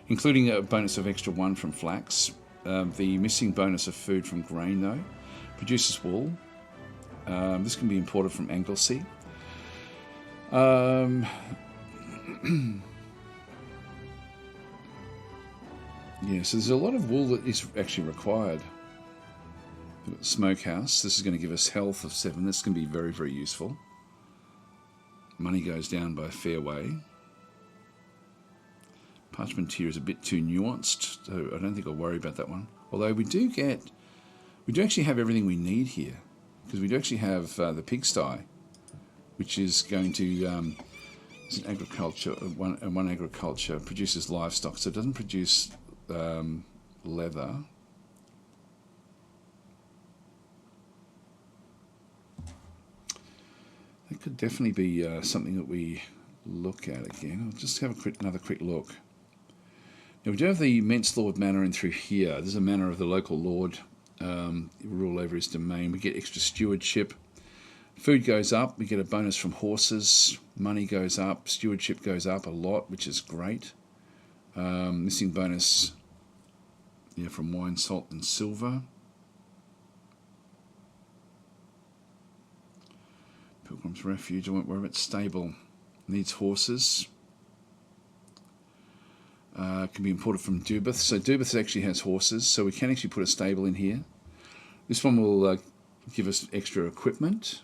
including a bonus of extra 1 from flax. The missing bonus of food from grain, though. Produces wool. This can be imported from Anglesey. Yeah, so there's a lot of wool that is actually required. We've got the smokehouse. This is going to give us health of 7. This can be very, very useful. Money goes down by a fair way. Parchmenteer is a bit too nuanced, so I don't think I'll worry about that one. Although we do actually have everything we need here, because we do actually have the pigsty, which is going to it's an agriculture. One agriculture produces livestock, so it doesn't produce leather. could definitely be something that we look at again. I'll just have another quick look. Now we do have the Mence Lord Manor in through here. There's a manor of the local lord, rule over his domain. We get extra stewardship. Food goes up. We get a bonus from horses. Money goes up. Stewardship goes up a lot, which is great. Missing bonus, yeah, from wine, salt, and silver. Pilgrim's Refuge. I won't worry about stable. Needs horses. Can be imported from Dubith. So Dubith actually has horses, so we can actually put a stable in here. This one will give us extra equipment.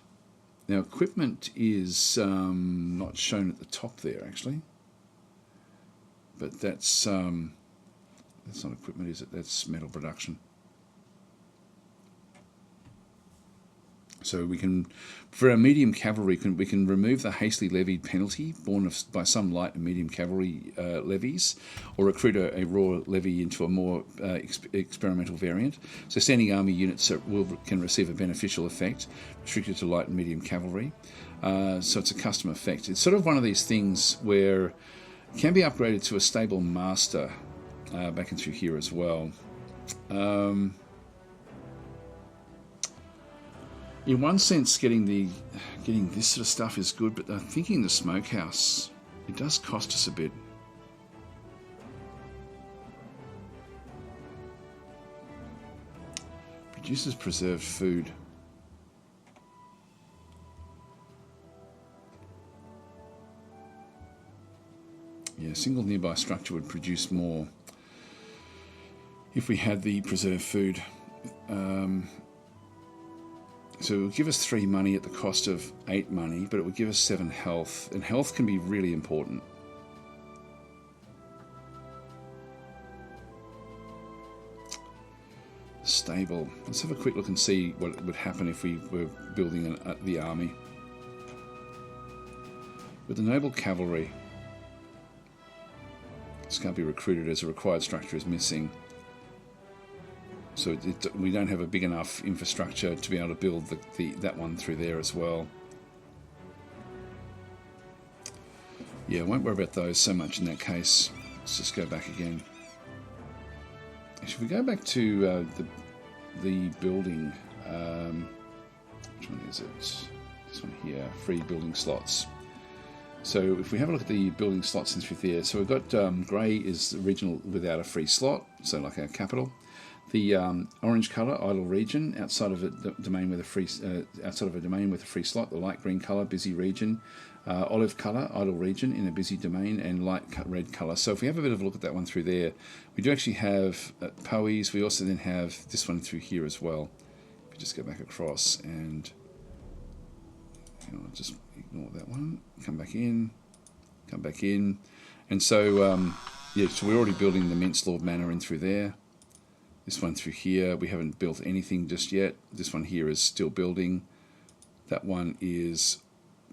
Now equipment is not shown at the top there actually, but that's not equipment, is it? That's metal production. So we can, for our medium cavalry, we can remove the hastily levied penalty borne by some light and medium cavalry levies, or recruit a raw levy into a more experimental variant. So standing army units can receive a beneficial effect, restricted to light and medium cavalry. So it's a custom effect. It's sort of one of these things where it can be upgraded to a stable master back in through here as well. In one sense, getting this sort of stuff is good, but I'm thinking the smokehouse, it does cost us a bit. Produces preserved food. Yeah, a single nearby structure would produce more if we had the preserved food. So it will give us 3 money at the cost of 8 money, but it will give us 7 health, and health can be really important. Stable. Let's have a quick look and see what would happen if we were building the army. With the noble cavalry, this can't be recruited as a required structure is missing. So we don't have a big enough infrastructure to be able to build that one through there as well. Yeah, I won't worry about those so much in that case. Let's just go back again. If we go back to the building, which one is it? This one here, free building slots. So if we have a look at the building slots in through there, so we've got grey is regional without a free slot, so like our capital. The orange colour, idle region, outside of a domain with a free slot. The light green colour, busy region. Olive colour, idle region in a busy domain, and light red colour. So if we have a bit of a look at that one through there, we do actually have Poes. We also then have this one through here as well. If we just go back across and just ignore that one. Come back in. And so yeah, so we're already building the Mence Lord Manor in through there. This one through here, we haven't built anything just yet. This one here is still building. That one is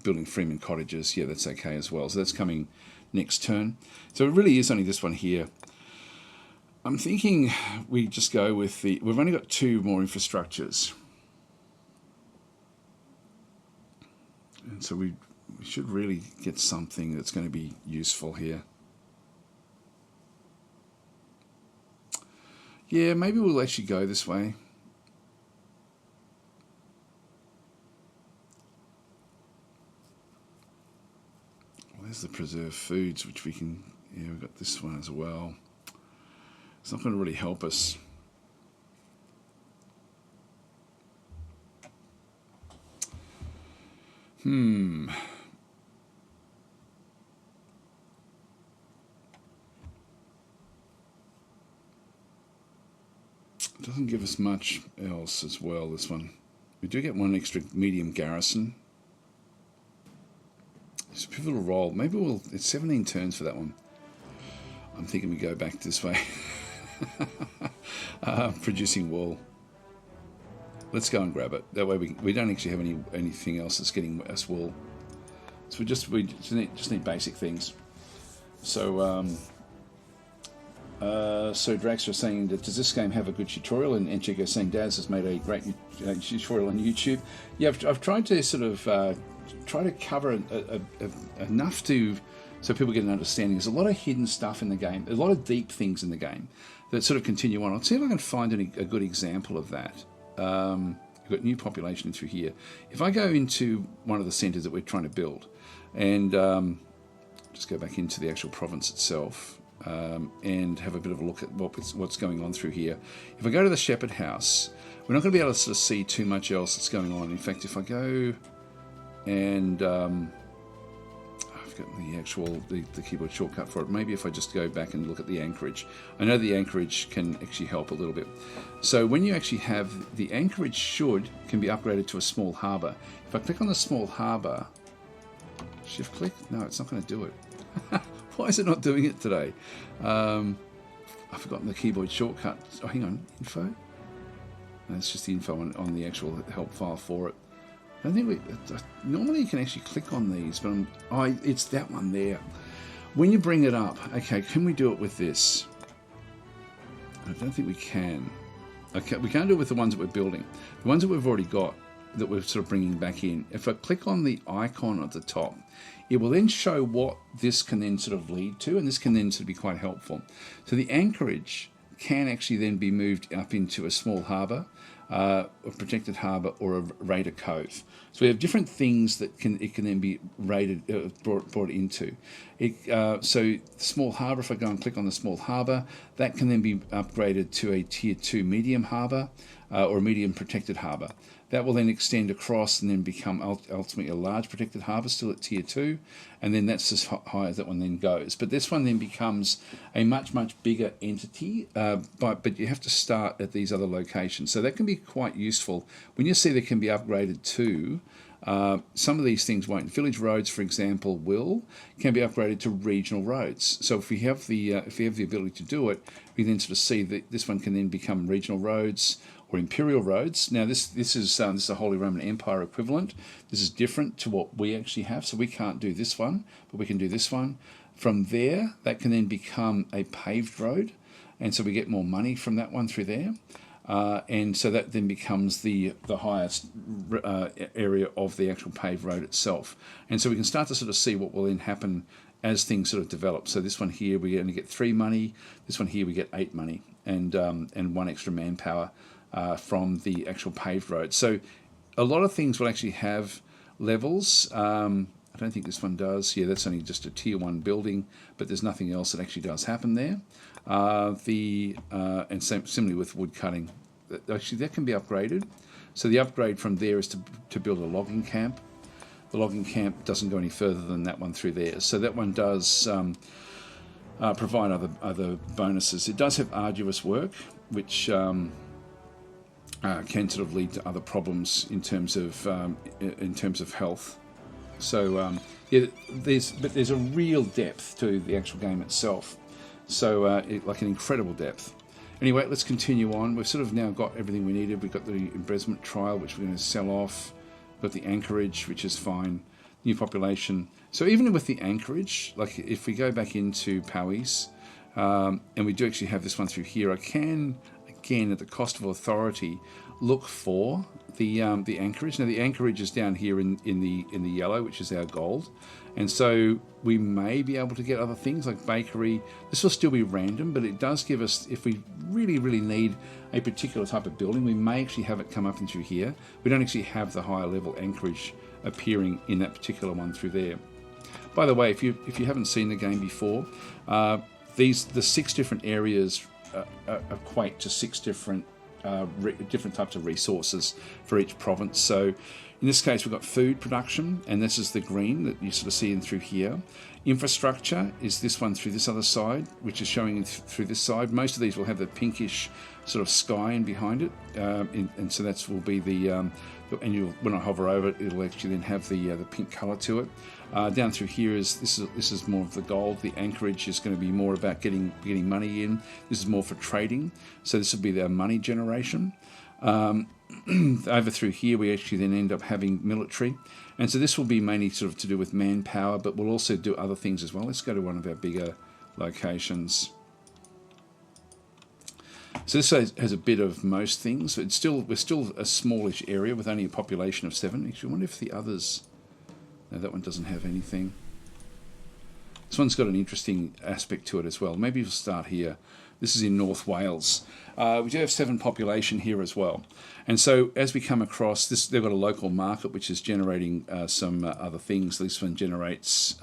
building Freeman cottages. Yeah, that's okay as well. So that's coming next turn. So it really is only this one here. I'm thinking we just go with we've only got 2 more infrastructures. And so we should really get something that's going to be useful here. Yeah, maybe we'll actually go this way. Well, there's the preserved foods, which we can... Yeah, we've got this one as well. It's not going to really help us. It doesn't give us much else as well, this one. We do get 1 extra medium garrison. It's a pivotal role. Maybe it's 17 turns for that one. I'm thinking we go back this way. Producing wool. Let's go and grab it. That way we don't actually have anything else that's getting us wool. So we just need basic things. So so Drax was saying that does this game have a good tutorial? And Enchico saying Daz has made a great tutorial on YouTube. Yeah, I've tried to sort of try to cover enough so people get an understanding. There's a lot of hidden stuff in the game, a lot of deep things in the game that sort of continue on. I'll see if I can find a good example of that. We've got new population through here. If I go into one of the centres that we're trying to build, and just go back into the actual province itself, and have a bit of a look at what's going on through here. If I go to the Shepherd House, we're not going to be able to sort of see too much else that's going on. In fact, if I go and I've got the keyboard shortcut for it. Maybe if I just go back and look at the anchorage. I know the anchorage can actually help a little bit. So when you actually have the anchorage can be upgraded to a small harbour. If I click on the small harbour, shift click, no, it's not going to do it. Why is it not doing it today? I've forgotten the keyboard shortcut. Oh, hang on, info. No, it's just the info on the actual help file for it. I don't think normally you can actually click on these, but it's that one there. When you bring it up, okay, can we do it with this? I don't think we can. Okay, we can't do it with the ones that we're building. The ones that we've already got, that we're sort of bringing back in. If I click on the icon at the top, it will then show what this can then sort of lead to, and this can then sort of be quite helpful. So the anchorage can actually then be moved up into a small harbour, a protected harbour, or a raider cove. So we have different things that it can then be raided, brought into. So small harbour, if I go and click on the small harbour, that can then be upgraded to a tier 2 medium harbour, or a medium protected harbour. That will then extend across and then become ultimately a large protected harbour, still at tier 2, and then that's as high as that one then goes. But this one then becomes a much, much bigger entity, but you have to start at these other locations. So that can be quite useful. When you see they can be upgraded to, some of these things won't. Village roads, for example, can be upgraded to regional roads. So if we have the ability to do it, we then sort of see that this one can then become regional roads, or imperial roads. Now this is a Holy Roman Empire equivalent. This is different to what we actually have, so we can't do this one, but we can do this one. From there, that can then become a paved road, and so we get more money from that one through there. And so that then becomes the highest area of the actual paved road itself. And so we can start to sort of see what will then happen as things sort of develop. So this one here, we only get 3 money. This one here, we get 8 money, and 1 extra manpower from the actual paved road. So a lot of things will actually have levels. I don't think this one does. Yeah, that's only just a tier 1 building, but there's nothing else that actually does happen there. And similarly with wood cutting, actually that can be upgraded. So the upgrade from there is to build a logging camp. The logging camp doesn't go any further than that one through there. So that one does provide other bonuses. It does have arduous work, which can sort of lead to other problems in terms of health. So yeah, there's a real depth to the actual game itself. So like an incredible depth. Anyway, let's continue on. We've sort of now got everything we needed. We've got the embezzlement trial, which we're going to sell off. We've got the anchorage, which is fine. New population. So even with the anchorage, like if we go back into Powys, and we do actually have this one through here, I can, again, at the cost of authority, look for the anchorage. Now the anchorage is down here in the yellow, which is our gold, and so we may be able to get other things like bakery. This will still be random, but it does give us, if we really need a particular type of building, we may actually have it come up and through here. We don't actually have the higher level anchorage appearing in that particular one through there. By the way, if you haven't seen the game before, the 6 different areas equate to 6 different types of resources for each province. So in this case, we've got food production, and this is the green that you sort of see in through here. Infrastructure is this one through this other side, which is showing through this side. Most of these will have the pinkish sort of sky in behind it, and so that will be the when I hover over it, it'll actually then have the pink colour to it. Down through here this is more of the gold. The anchorage is going to be more about getting money in. This is more for trading, so this will be their money generation. Over through here, we actually then end up having military, and so this will be mainly sort of to do with manpower, but we'll also do other things as well. Let's go to one of our bigger locations. So this has a bit of most things. We're still a smallish area with only a population of 7. Actually, I wonder if the others. No, that one doesn't have anything. This one's got an interesting aspect to it as well. Maybe we'll start here. This is in North Wales. We do have 7 population here as well. And so as we come across this, they've got a local market which is generating some other things. This one generates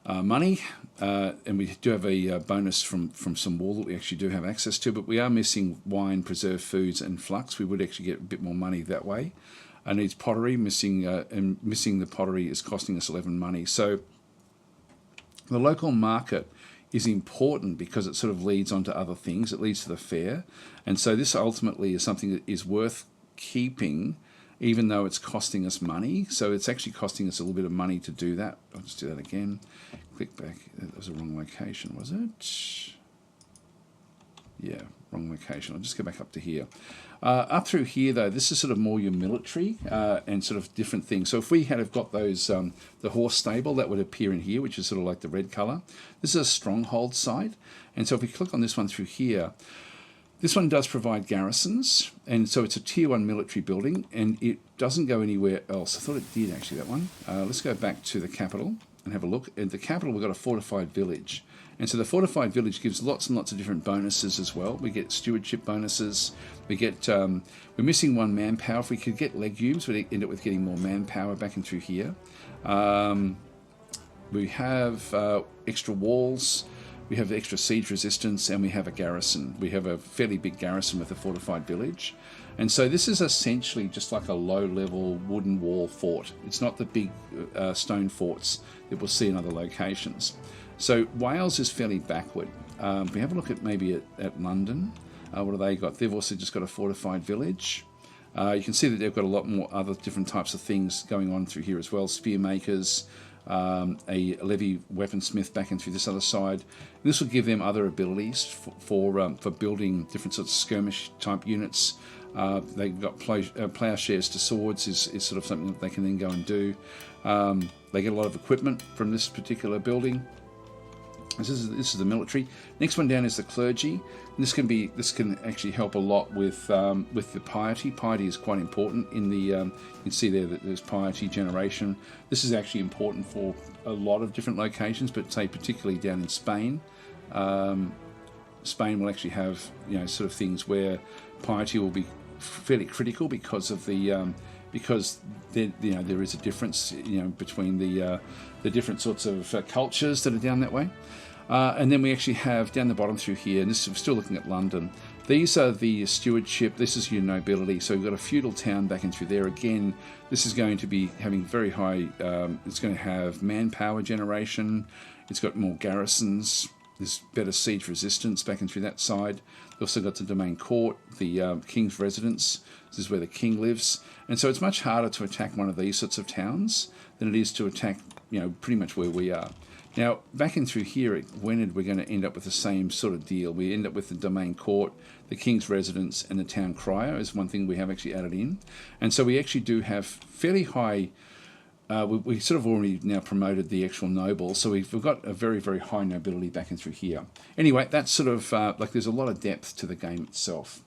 money, and we do have a bonus from some wool that we actually do have access to, but we are missing wine, preserved foods, and flux. We would actually get a bit more money that way. And needs pottery, missing the pottery is costing us 11 money. So the local market is important because it sort of leads on to other things. It leads to the fair. And so this ultimately is something that is worth keeping, even though it's costing us money. So it's actually costing us a little bit of money to do that. I'll just do that again. Click back. That was the wrong location, was it? Yeah, wrong location. I'll just go back up to here. Up through here, though, this is sort of more your military and sort of different things. So if we had have got those, the horse stable, that would appear in here, which is sort of like the red colour. This is a stronghold site. And so if we click on this one through here, this one does provide garrisons. And so it's a tier 1 military building, and it doesn't go anywhere else. I thought it did, actually, that one. Let's go back to the capital and have a look. At the capital, we've got a fortified village. And so the fortified village gives lots and lots of different bonuses as well. We get stewardship bonuses. We get, we're missing 1 manpower. If we could get legumes, we'd end up with getting more manpower back in through here. We have extra walls. We have extra siege resistance, and we have a garrison. We have a fairly big garrison with a fortified village. And so this is essentially just like a low-level wooden wall fort. It's not the big stone forts that we'll see in other locations. So Wales is fairly backward. If we have a look at maybe at London, what have they got? They've also just got a fortified village. You can see that they've got a lot more other different types of things going on through here as well. Spear makers, a levy weaponsmith back in through this other side. And this will give them other abilities for building different sorts of skirmish type units. They've got plowshares to swords is sort of something that they can then go and do. They get a lot of equipment from this particular building. This is the military. Next one down is the clergy. And this can actually help a lot with the piety. Piety is quite important in the. You can see there that there's piety generation. This is actually important for a lot of different locations, but say particularly down in Spain. Spain will actually have sort of things where piety will be fairly critical because of the because there is a difference between the different sorts of cultures that are down that way. And then we actually have down the bottom through here, and this is still looking at London. These are the stewardship. This is your nobility. So we've got a feudal town back in through there. Again, this is going to be having very high. It's going to have manpower generation. It's got more garrisons. There's better siege resistance back in through that side. We've also got the domain court, the king's residence. This is where the king lives. And so it's much harder to attack one of these sorts of towns than it is to attack, pretty much where we are. Now, back in through here at Gwynedd, we're going to end up with the same sort of deal. We end up with the domain court, the king's residence, and the town crier is one thing we have actually added in. And so we actually do have fairly high... we sort of already now promoted the actual noble, so we've got a very, very high nobility back in through here. Anyway, that's sort of there's a lot of depth to the game itself.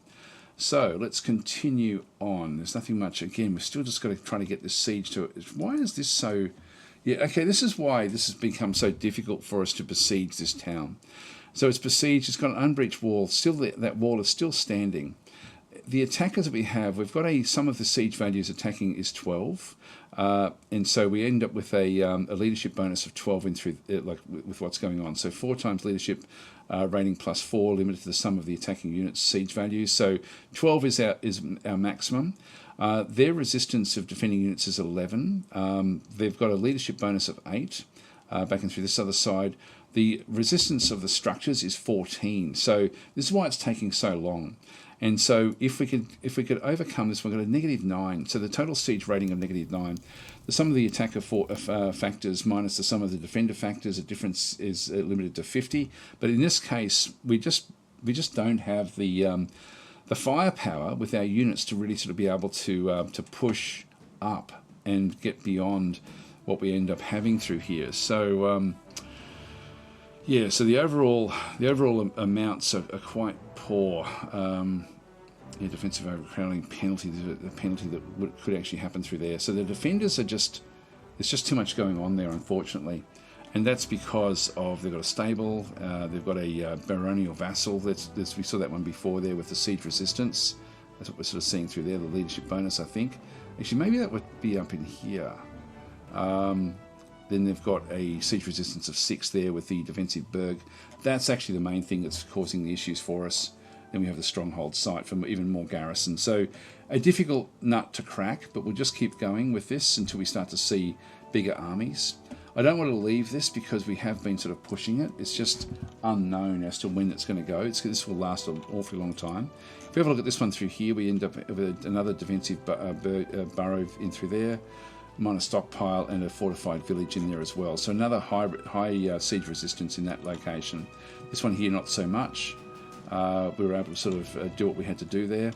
So let's continue on. There's nothing much. Again, we're still just got to try to get this siege to it. Why is this so... Yeah, okay, this is why this has become so difficult for us to besiege this town. So it's besieged, it's got an unbreached wall, still that wall is still standing. The attackers that we have, we've got some of the siege values attacking is 12, and so we end up with a leadership bonus of 12 in through with what's going on. So 4 times leadership rating plus 4, limited to the sum of the attacking units' siege values. So 12 is our maximum. Their resistance of defending units is 11. They've got a leadership bonus of 8 back and through this other side. The resistance of the structures is 14. So this is why it's taking so long. And so if we could overcome this, we've got a -9. So the total siege rating of -9. The sum of the attacker factors minus the sum of the defender factors, the difference is limited to 50. But in this case, we just don't have the firepower with our units to really sort of be able to push up and get beyond what we end up having through here. So yeah, so the overall amounts are quite poor. Defensive overcrowding penalty, the penalty that could actually happen through there. So the defenders are just There's just too much going on there, unfortunately. And that's because of they've got a stable, they've got a baronial vassal. We saw that one before there with the siege resistance. That's what we're sort of seeing through there, the leadership bonus, I think. Actually, maybe that would be up in here. Then they've got a siege resistance of 6 there with the defensive burg. That's actually the main thing that's causing the issues for us. Then we have the stronghold site for even more garrison. So a difficult nut to crack, but we'll just keep going with this until we start to see bigger armies. I don't want to leave this because we have been sort of pushing it. It's just unknown as to when it's going to go. This will last an awfully long time. If we have a look at this one through here, we end up with another defensive burrow in through there, minor stockpile, and a fortified village in there as well. So another high siege resistance in that location. This one here, not so much. We were able to sort of do what we had to do there.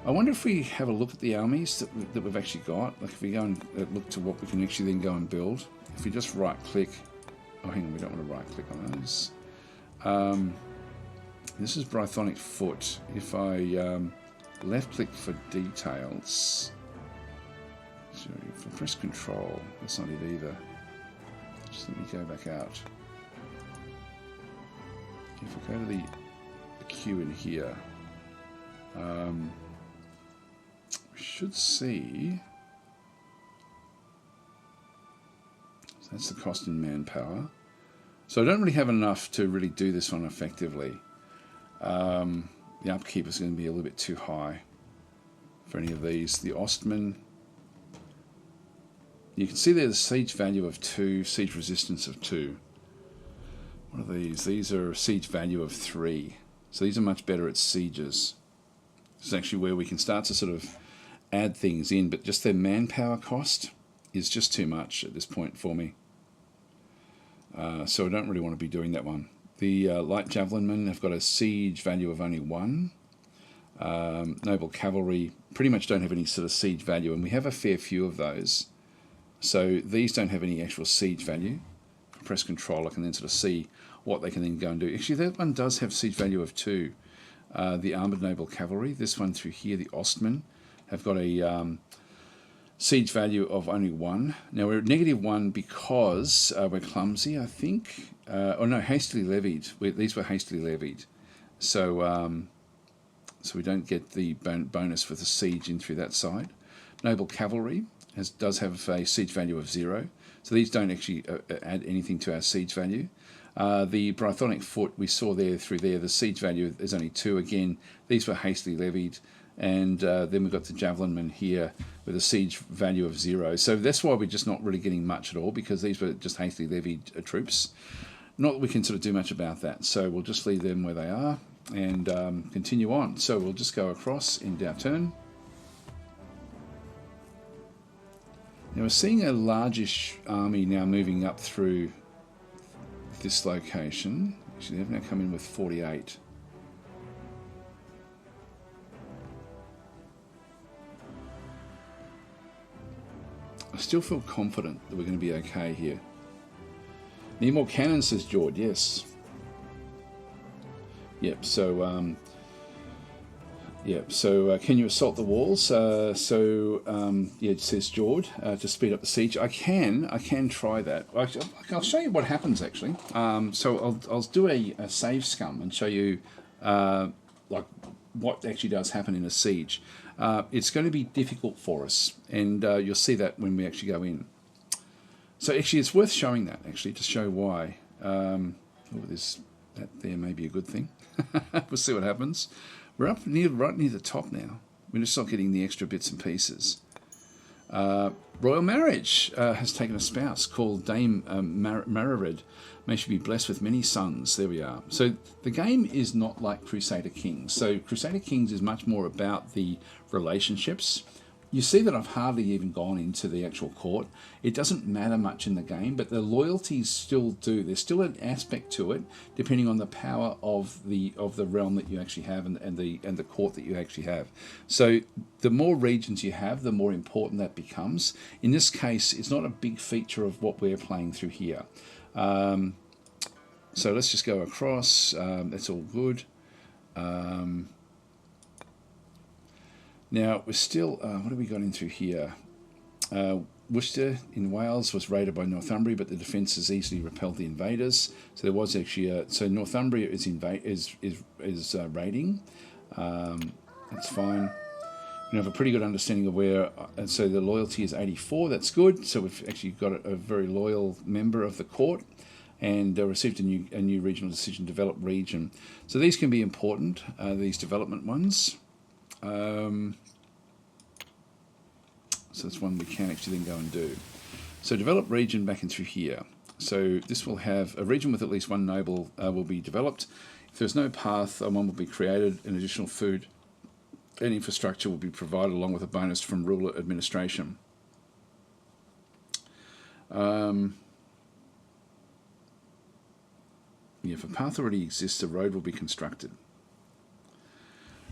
I wonder if we have a look at the armies that we've actually got. Like if we go and look to what we can actually then go and build. If we just right click, oh hang on, we don't want to right click on those. This is Brythonic Foot. If I left click for details, so if I press Control, that's not it either. Just let me go back out. If I go to the queue in here, we should see. So that's the cost in manpower. So I don't really have enough to really do this one effectively. The upkeep is going to be a little bit too high for any of these. The Ostman, you can see there's a siege value of 2, siege resistance of 2. What are these? These are siege value of 3. So these are much better at sieges. This is actually where we can start to sort of add things in, but just their manpower cost is just too much at this point for me. So I don't really want to be doing that one. The light javelinmen have got a siege value of only 1. Noble cavalry pretty much don't have any sort of siege value, and we have a fair few of those. So these don't have any actual siege value. Press Control, I can then sort of see what they can then go and do. Actually, that one does have siege value of 2. The armoured noble cavalry, this one through here, the Ostmen, have got a siege value of only 1. Now we're at -1 because we're clumsy, I think. Oh no, hastily levied. These were hastily levied. So so we don't get the bonus for the siege in through that side. Noble cavalry does have a siege value of 0. So these don't actually add anything to our siege value. The Brythonic Foot we saw there through there, the siege value is only 2 again. These were hastily levied. And then we've got the javelinmen here with a siege value of 0. So that's why we're just not really getting much at all, because these were just hastily levied troops. Not that we can sort of do much about that. So we'll just leave them where they are and continue on. So we'll just go across in our turn. Now we're seeing a largish army now moving up through this location. Actually, they've now come in with 48. I still feel confident that we're going to be okay here. Need more cannons, says George. Yes. Yep. So, can you assault the walls? Yeah, says George. To speed up the siege, I can try that. I'll show you what happens actually. So I'll do a save scum and show you like what actually does happen in a siege. It's going to be difficult for us, and you'll see that when we actually go in. So actually it's worth showing that, actually, to show why. That there may be a good thing. We'll see what happens. We're up right near the top now. We're just not getting the extra bits and pieces. Royal marriage has taken a spouse called Dame Marared. May she be blessed with many sons. There we are. So the game is not like Crusader Kings. So Crusader Kings is much more about the relationships. You see that I've hardly even gone into the actual court. It doesn't matter much in the game, but the loyalties still do. There's still an aspect to it, depending on the power of the realm that you actually have and the court that you actually have. So the more regions you have, the more important that becomes. In this case, it's not a big feature of what we're playing through here. So let's just go across. That's all good. Now we're still, what have we got in through here? Worcester in Wales was raided by Northumbria, but the defences easily repelled the invaders. So there was actually so Northumbria is raiding. That's fine. We have a pretty good understanding of where, and so the loyalty is 84. That's good. So we've actually got a very loyal member of the court, and received a new regional decision, develop region. So these can be important. These development ones. So that's one we can actually then go and do. So develop region back in through here. So this will have a region with at least one noble will be developed. If there's no path, one will be created, and additional food and infrastructure will be provided along with a bonus from ruler administration. If a path already exists, a road will be constructed.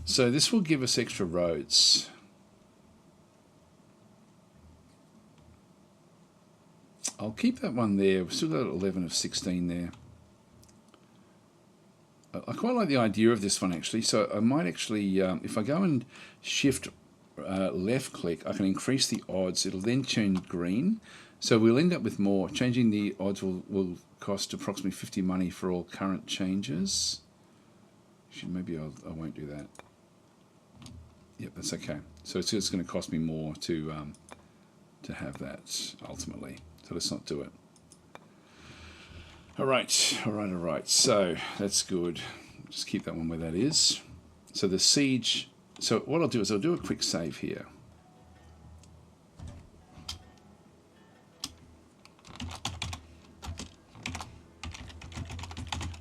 So this will give us extra roads. I'll keep that one there. We've still got 11 of 16 there. I quite like the idea of this one actually. So I might actually, if I go and shift left click, I can increase the odds. It'll then turn green. So we'll end up with more. Changing the odds will cost approximately 50 money for all current changes. Maybe I won't do that. Yep, that's okay. So it's going to cost me more to have that ultimately. So let's not do it. All right. So that's good. Just keep that one where that is. So the siege. So what I'll do is I'll do a quick save here.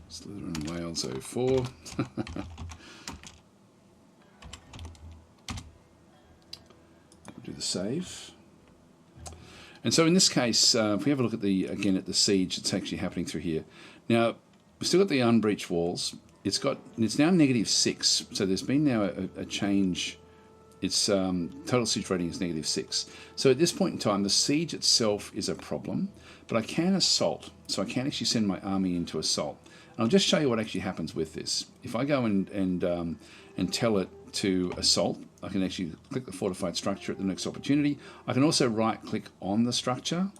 Slytherin Wales 04. Do the save. And so in this case, if we have a look at the siege, it's actually happening through here. Now we've still got the unbreached walls. It's now -6. So there's been now a change. Its total siege rating is -6. So at this point in time, the siege itself is a problem, but I can assault. So I can actually send my army in to assault. And I'll just show you what actually happens with this. If I go and tell it to assault, I can actually click the fortified structure at the next opportunity. I can also right click on the structure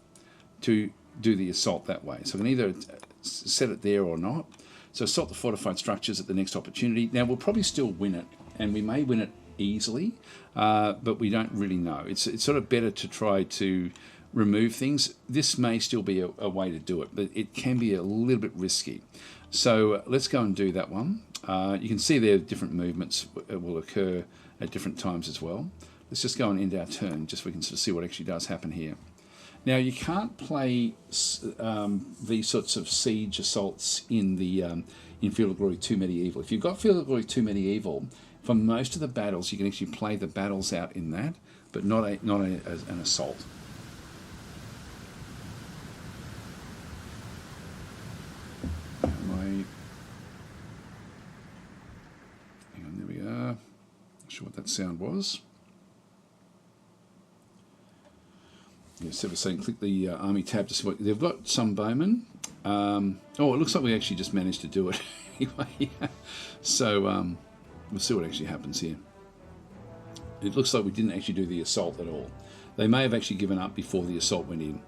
to do the assault that way. So I can either set it there or not. So assault the fortified structures at the next opportunity. Now we'll probably still win it, and we may win it easily, but we don't really know. It's sort of better to try to remove things. This may still be a way to do it, but it can be a little bit risky. So let's go and do that one. You can see there different movements will occur at different times as well. Let's just go and end our turn, just so we can sort of see what actually does happen here. Now you can't play these sorts of siege assaults in Field of Glory 2 Medieval. If you've got Field of Glory 2 Medieval, for most of the battles you can actually play the battles out in that, but not an assault. Not sure what that sound was. Yeah, 17. Click the army tab to see what they've got. Some bowmen. Oh, it looks like we actually just managed to do it anyway. So we'll see what actually happens here. It looks like we didn't actually do the assault at all. They may have actually given up before the assault went in,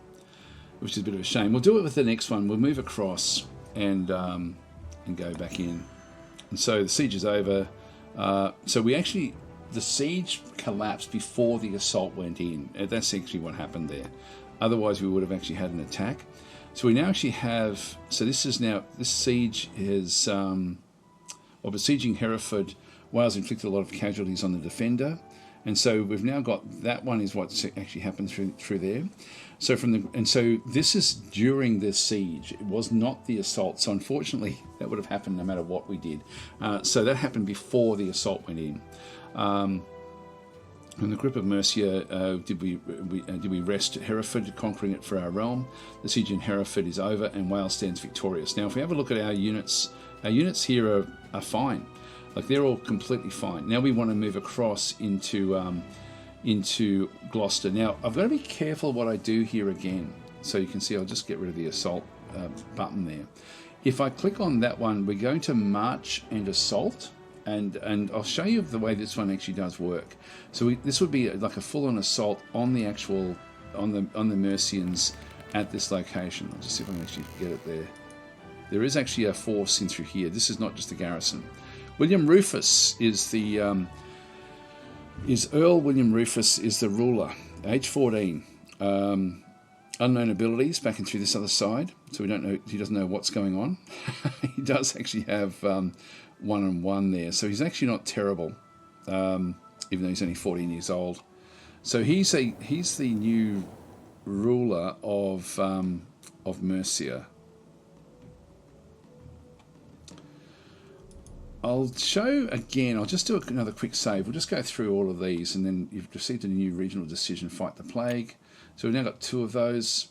which is a bit of a shame. We'll do it with the next one. We'll move across and go back in. And so the siege is over. So the siege collapsed before the assault went in. That's actually what happened there. Otherwise, we would have actually had an attack. So we now actually have. So this siege is besieging Hereford. Wales inflicted a lot of casualties on the defender, and so we've now got that one is what's actually happened through there. So so this is during the siege. It was not the assault. So unfortunately, that would have happened no matter what we did. So that happened before the assault went in. In the grip of Mercia, did we wrest Hereford, conquering it for our realm? The siege in Hereford is over, and Wales stands victorious. Now, if we have a look at our units here are fine. Like they're all completely fine. Now we want to move across into Gloucester. Now I've got to be careful what I do here again. So you can see I'll just get rid of the assault button there. If I click on that one, we're going to march and assault, and I'll show you the way this one actually does work. So this would be like a full-on assault on the actual the Mercians at this location. I'll just see if I can actually get it there. There is actually a force in through here. This is not just a garrison. William Rufus is the Earl William Rufus is the ruler, age 14. Unknown abilities back in through this other side, so we don't know. He doesn't know what's going on. He does actually have 1 and 1 there, so he's actually not terrible, even though he's only 14 years old. So he's the new ruler of Mercia. I'll show again. I'll just do another quick save. We'll just go through all of these, and then you've received a new regional decision: fight the plague. So we've now got 2 of those.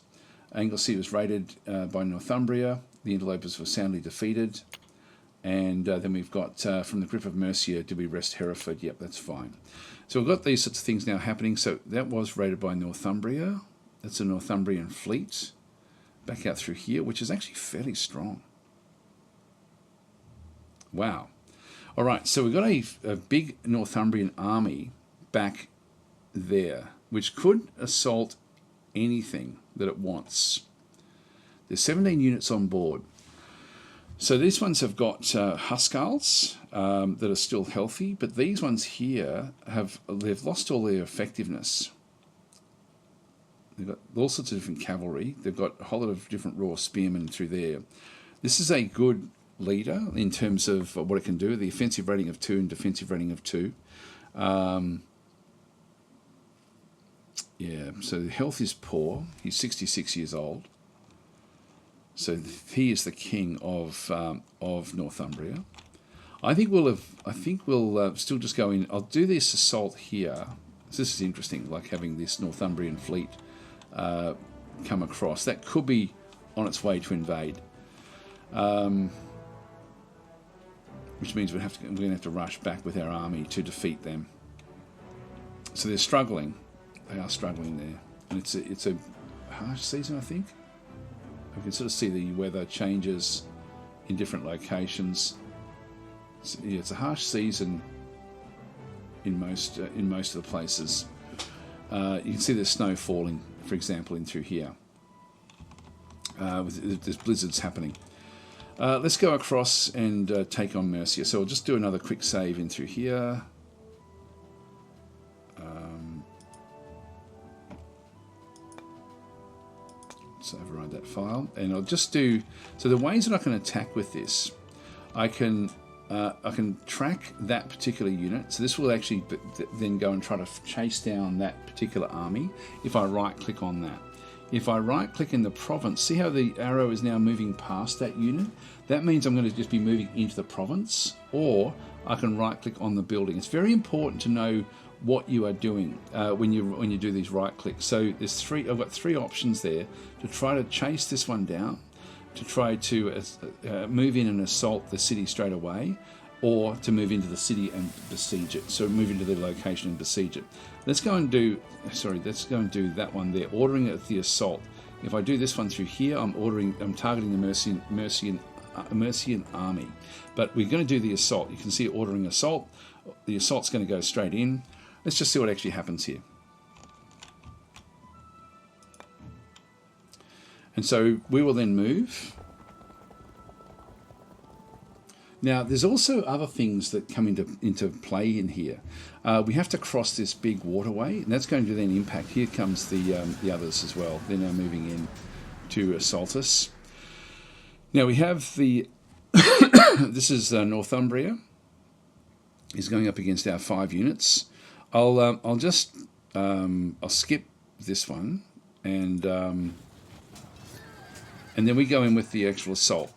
Anglesey was raided by Northumbria. The interlopers were soundly defeated. And then we've got from the grip of Mercia, did we wrest Hereford? Yep, that's fine. So we've got these sorts of things now happening. So that was raided by Northumbria. That's a Northumbrian fleet. Back out through here, which is actually fairly strong. Wow. All right, so we've got a big Northumbrian army back there, which could assault anything that it wants. There's 17 units on board. So these ones have got Huskarls that are still healthy, but these ones here they've lost all their effectiveness. They've got all sorts of different cavalry. They've got a whole lot of different raw spearmen through there. This is a good leader in terms of what it can do. The offensive rating of 2 and defensive rating of 2. Yeah, so the health is poor. He's 66 years old. So he is the king of Northumbria. I think we'll still just go in. I'll do this assault here. So this is interesting, like having this Northumbrian fleet come across. That could be on its way to invade. Which means we're going to have to rush back with our army to defeat them. So they're struggling. They are struggling there, and it's a harsh season, I think. I can sort of see the weather changes in different locations. So, yeah, it's a harsh season in most of the places. You can see there's snow falling, for example, in through here. There's blizzards happening. Let's go across and take on Mercia. So we'll just do another quick save in through here. Let's override that file, and I'll just do. So the ways that I can attack with this, I can track that particular unit. So this will actually then go and try to chase down that particular army. If I right-click on that. If I right-click in the province, see how the arrow is now moving past that unit? That means I'm going to just be moving into the province, or I can right-click on the building. It's very important to know what you are doing when you do these right-clicks. So there's I've got 3 options there to try to chase this one down, to try to move in and assault the city straight away, or to move into the city and besiege it. So move into the location and besiege it. Let's go and do that one there, ordering it the assault. If I do this one through here, I'm targeting the Mercian army. But we're going to do the assault. You can see ordering assault. The assault's going to go straight in. Let's just see what actually happens here. And so we will then move. Now, there's also other things that come into play in here. We have to cross this big waterway, and that's going to then impact. Here comes the others as well. They're now moving in to assault us. Now we have the. This is Northumbria. Is going up against our 5 units. I'll skip this one, and then we go in with the actual assault.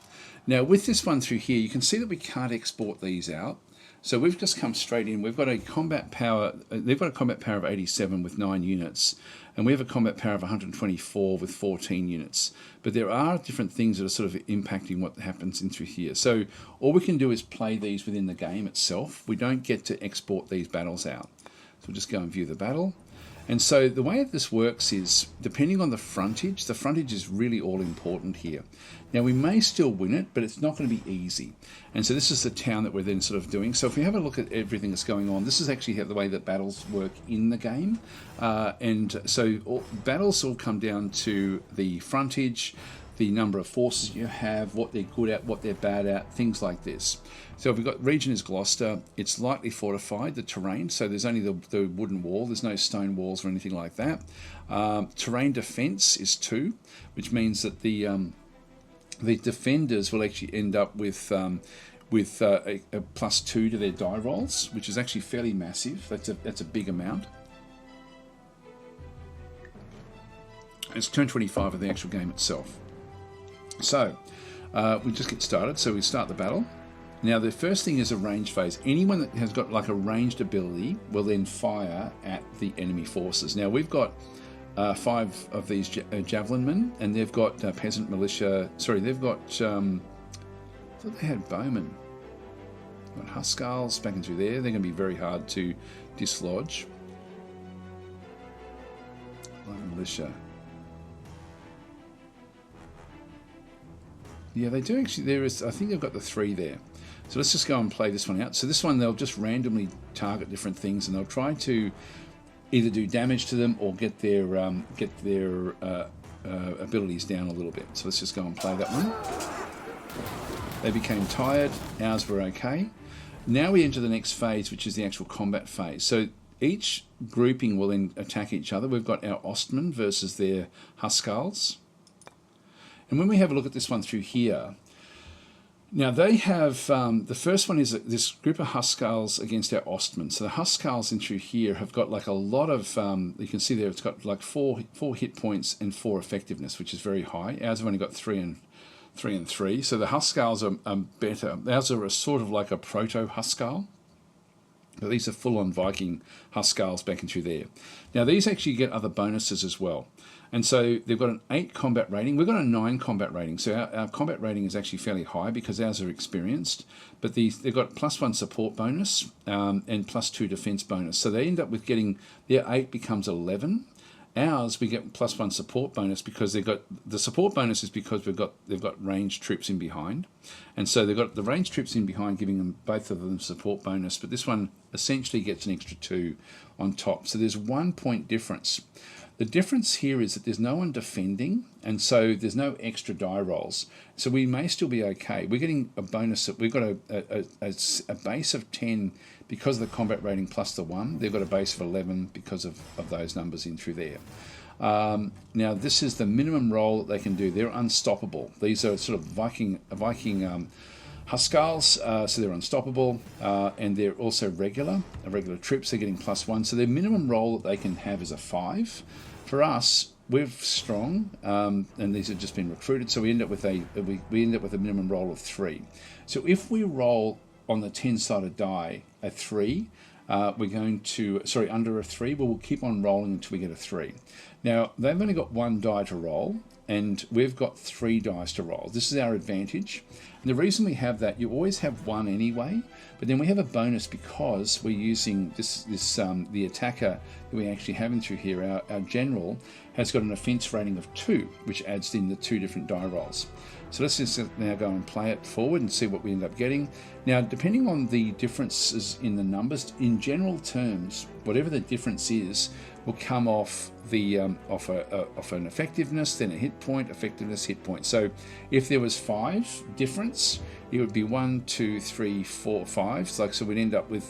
Now, with this one through here, you can see that we can't export these out. So we've just come straight in. We've got a combat power. They've got a combat power of 87 with 9 units. And we have a combat power of 124 with 14 units. But there are different things that are sort of impacting what happens in through here. So all we can do is play these within the game itself. We don't get to export these battles out. So we'll just go and view the battle. And so the way this works is, depending on the frontage is really all important here. Now we may still win it, but it's not going to be easy. And so this is the town that we're then sort of doing. So if we have a look at everything that's going on, this is actually the way that battles work in the game. And so battles all come down to the frontage, the number of forces you have, what they're good at, what they're bad at, things like this. So if we've got region is Gloucester, it's lightly fortified, the terrain, so there's only the wooden wall, there's no stone walls or anything like that. Terrain defense is 2, which means that the defenders will actually end up with a +2 to their die rolls, which is actually fairly massive. That's a big amount. It's turn 25 of the actual game itself. So we just get started. So we start the battle. Now the first thing is a range phase. Anyone that has got like a ranged ability will then fire at the enemy forces. Now we've got 5 of these javelin men, and they've got peasant militia. Sorry, they've got. I thought they had bowmen. Got Huskarls back into there. They're going to be very hard to dislodge. Light militia. Yeah, they do actually. There is. I think they've got the 3 there. So let's just go and play this one out. So this one, they'll just randomly target different things, and they'll try to either do damage to them or get their abilities down a little bit. So let's just go and play that one. They became tired. Ours were okay. Now we enter the next phase, which is the actual combat phase. So each grouping will then attack each other. We've got our Ostmen versus their Huskarls. And when we have a look at this one through here, now they have, the first one is this group of Huskarls against our Ostmen. So the Huskarls in through here have got like a lot of, you can see there it's got like 4 hit points and 4 effectiveness, which is very high. Ours have only got 3 and 3. So the Huskarls are better. Ours are a sort of like a proto-Huskarl. But these are full-on Viking Huskarls back into there. Now these actually get other bonuses as well. And so they've got an 8 combat rating. We've got a 9 combat rating. So our combat rating is actually fairly high because ours are experienced. But they've got +1 support bonus and +2 defense bonus. So they end up with getting, their 8 becomes 11. Ours, we get +1 support bonus because they've got, the support bonus is because they've got ranged troops in behind. And so they've got the ranged troops in behind giving them, both of them, support bonus. But this one essentially gets an extra 2 on top. So there's 1 point difference. The difference here is that there's no one defending, and so there's no extra die rolls. So we may still be okay. We're getting a bonus. We've got a base of 10 because of the combat rating plus the 1. They've got a base of 11 because of those numbers in through there. Now this is the minimum roll that they can do. They're unstoppable. These are sort of Viking Huskarls, so they're unstoppable, and they're also regular troops. They're getting +1, so their minimum roll that they can have is a 5. For us, we're strong, and these have just been recruited, so we end up with a minimum roll of 3. So if we roll on the 10-sided die a 3, we're going to, sorry, under a 3, but we'll keep on rolling until we get a 3. Now they've only got 1 die to roll, and we've got 3 dice to roll. This is our advantage. And the reason we have that, you always have 1 anyway, but then we have a bonus because we're using the attacker that we actually have in through here. Our general has got an offense rating of 2, which adds in the 2 different die rolls. So let's just now go and play it forward and see what we end up getting. Now, depending on the differences in the numbers, in general terms, whatever the difference is, will come off the off an effectiveness, then a hit point, effectiveness, hit point. So if there was 5 difference, it would be 1, 2, 3, 4, 5. So we'd end up with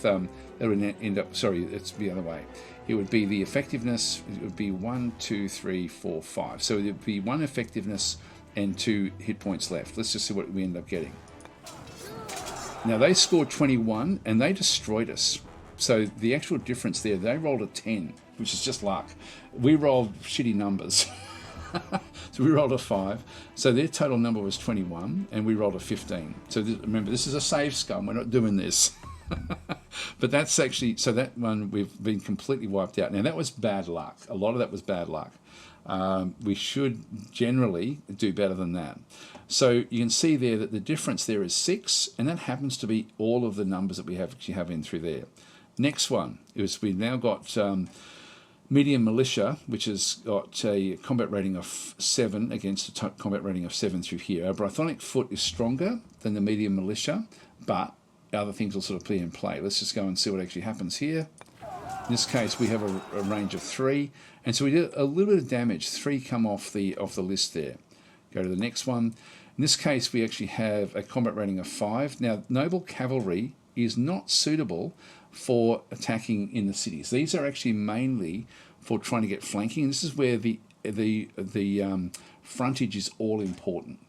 sorry, it's the other way. It would be the effectiveness. It would be 1, 2, 3, 4, 5. So it would be 1 effectiveness and 2 hit points left. Let's just see what we end up getting. Now they scored 21 and they destroyed us. So the actual difference there, they rolled a 10, which is just luck. We rolled shitty numbers. So we rolled a 5. So their total number was 21 and we rolled a 15. So remember, this is a save scum. We're not doing this. But that's actually, so that one we've been completely wiped out. Now that was bad luck. A lot of that was bad luck. We should generally do better than that. So you can see there that the difference there is 6, and that happens to be all of the numbers that we actually have in through there. Next one is we've now got medium militia, which has got a combat rating of 7 against a combat rating of 7 through here. Our Brythonic foot is stronger than the medium militia, but other things will sort of be in play. Let's just go and see what actually happens here. In this case, we have a range of 3, and so we did a little bit of damage. 3 come off the list there. Go to the next one. In this case, we actually have a combat rating of 5. Now, noble cavalry is not suitable for attacking in the cities. These are actually mainly for trying to get flanking. This is where the frontage is all important.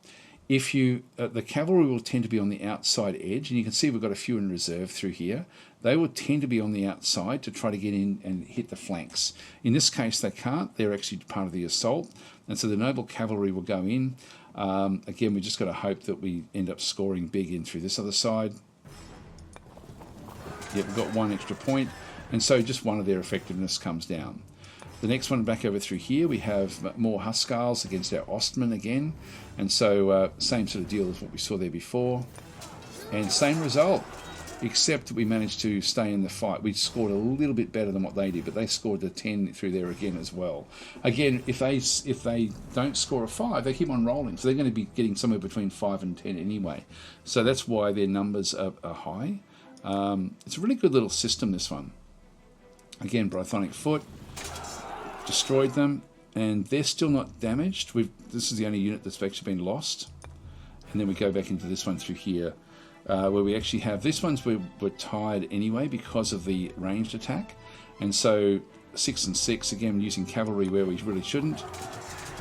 If you the cavalry will tend to be on the outside edge, and you can see we've got a few in reserve through here. They will tend to be on the outside to try to get in and hit the flanks. In this case, they can't. They're actually part of the assault, and so the noble cavalry will go in. Again, we just got to hope that we end up scoring big in through this other side. Yep, we've got 1 extra point, and so just one of their effectiveness comes down. The next one back over through here, we have more Huscarls against our Ostmen again, and so same sort of deal as what we saw there before, and same result, except that we managed to stay in the fight. We scored a little bit better than what they did, but they scored the 10 through there again as well. Again, if they don't score a 5, they keep on rolling, so they're going to be getting somewhere between 5 and 10 anyway. So that's why their numbers are high. It's a really good little system, this one. Again, Brythonic foot. Destroyed them, and they're still not damaged. This is the only unit that's actually been lost. And then we go back into this one through here, where we actually have, this one's we're tired anyway because of the ranged attack. And so 6 and 6, again, using cavalry where we really shouldn't.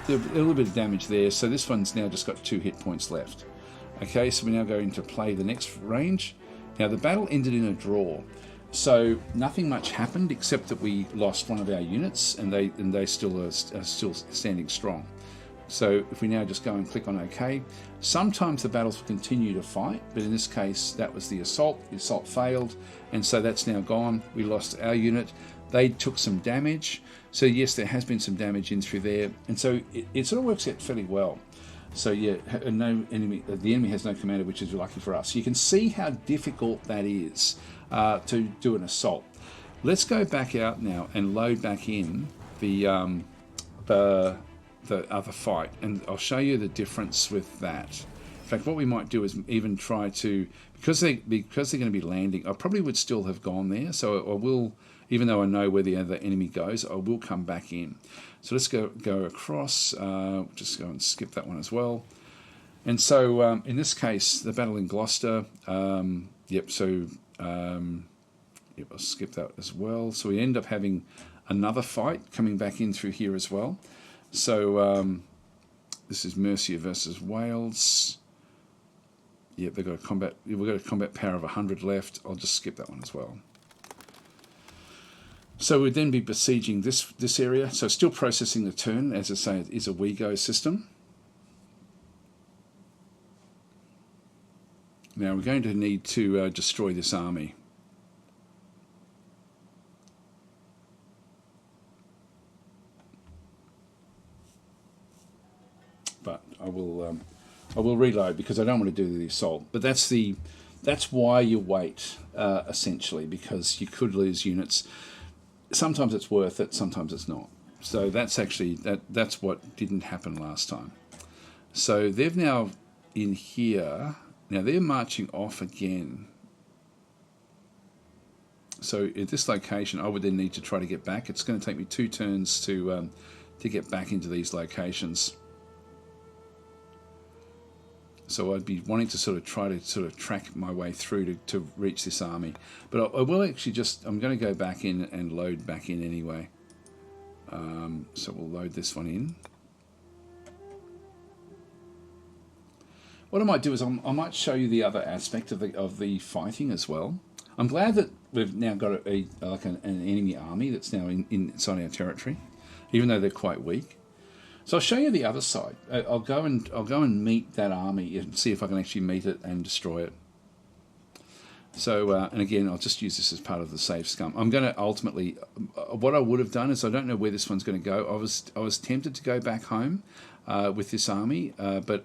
There's a little bit of damage there, so this one's now just got 2 hit points left. Okay, so we now go into play the next range. Now the battle ended in a draw. So nothing much happened except that we lost one of our units, and they still are still standing strong. So if we now just go and click on OK, sometimes the battles will continue to fight, but in this case that was the assault. The assault failed, and so that's now gone. We lost our unit. They took some damage. So yes, there has been some damage in through there, and so it sort of works out fairly well. So yeah, no enemy. The enemy has no commander, which is lucky for us. You can see how difficult that is to do an assault. Let's go back out now and load back in the other fight, and I'll show you the difference with that. In fact, what we might do is even try to, because they're going to be landing, I probably would still have gone there. So I will, even though I know where the other enemy goes, I will come back in. So let's go across. Just go and skip that one as well. And so in this case, the battle in Gloucester. Yep. So yep, I'll skip that as well. So we end up having another fight coming back in through here as well. So this is Mercia versus Wales. Yep, they've got a combat. We've got a combat power of 100 left. I'll just skip that one as well. So we'd then be besieging this area. So still processing the turn. As I say, it is a WeGo system. Now we're going to need to destroy this army. But I will reload because I don't want to do the assault. But that's why you wait, essentially, because you could lose units. Sometimes it's worth it, sometimes it's not. So that's actually that's what didn't happen last time. So they've now in here. Now they're marching off again. So at this location, I would then need to try to get back. It's going to take me 2 turns to get back into these locations. So I'd be wanting to try to track my way through to reach this army. But I will actually I'm going to go back in and load back in anyway. So we'll load this one in. What I might do is I might show you the other aspect of the fighting as well. I'm glad that we've now got an enemy army that's now inside our territory, even though they're quite weak. So I'll show you the other side. I'll go and meet that army and see if I can actually meet it and destroy it. So and again, I'll just use this as part of the save scum. I'm going to ultimately, what I would have done is I don't know where this one's going to go. I was tempted to go back home with this army, but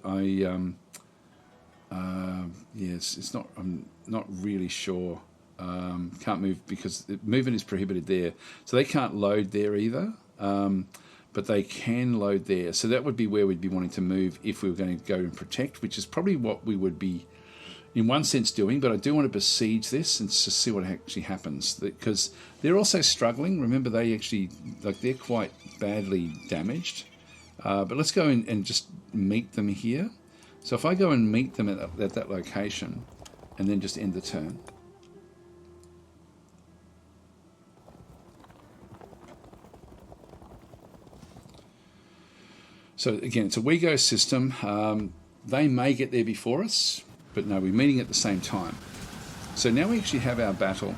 yes, it's not. I'm not really sure Can't move because movement is prohibited there. So they can't load there either, but they can load there. So that would be where we'd be wanting to move if we were going to go and protect, which is probably what we would be in one sense doing. But I do want to besiege this and just see what actually happens, because they're also struggling. Remember, they actually, like, they're quite badly damaged. But let's go in and just meet them here. So if I go and meet them at that location and then just end the turn. So again, it's a we go system. They may get there before us, but no, we're meeting at the same time. So now we actually have our battle.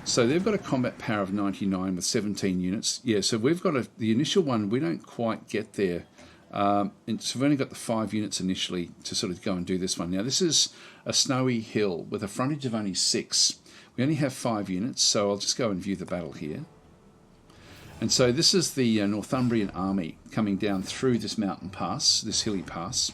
So they've got a combat power of 99 with 17 units. Yeah, so we've got the initial one, we don't quite get there. And so we've only got the 5 units initially to sort of go and do this one. Now this is a snowy hill with a frontage of only 6. We only have 5 units, so I'll just go and view the battle here. And so this is the Northumbrian army coming down through this mountain pass, this hilly pass.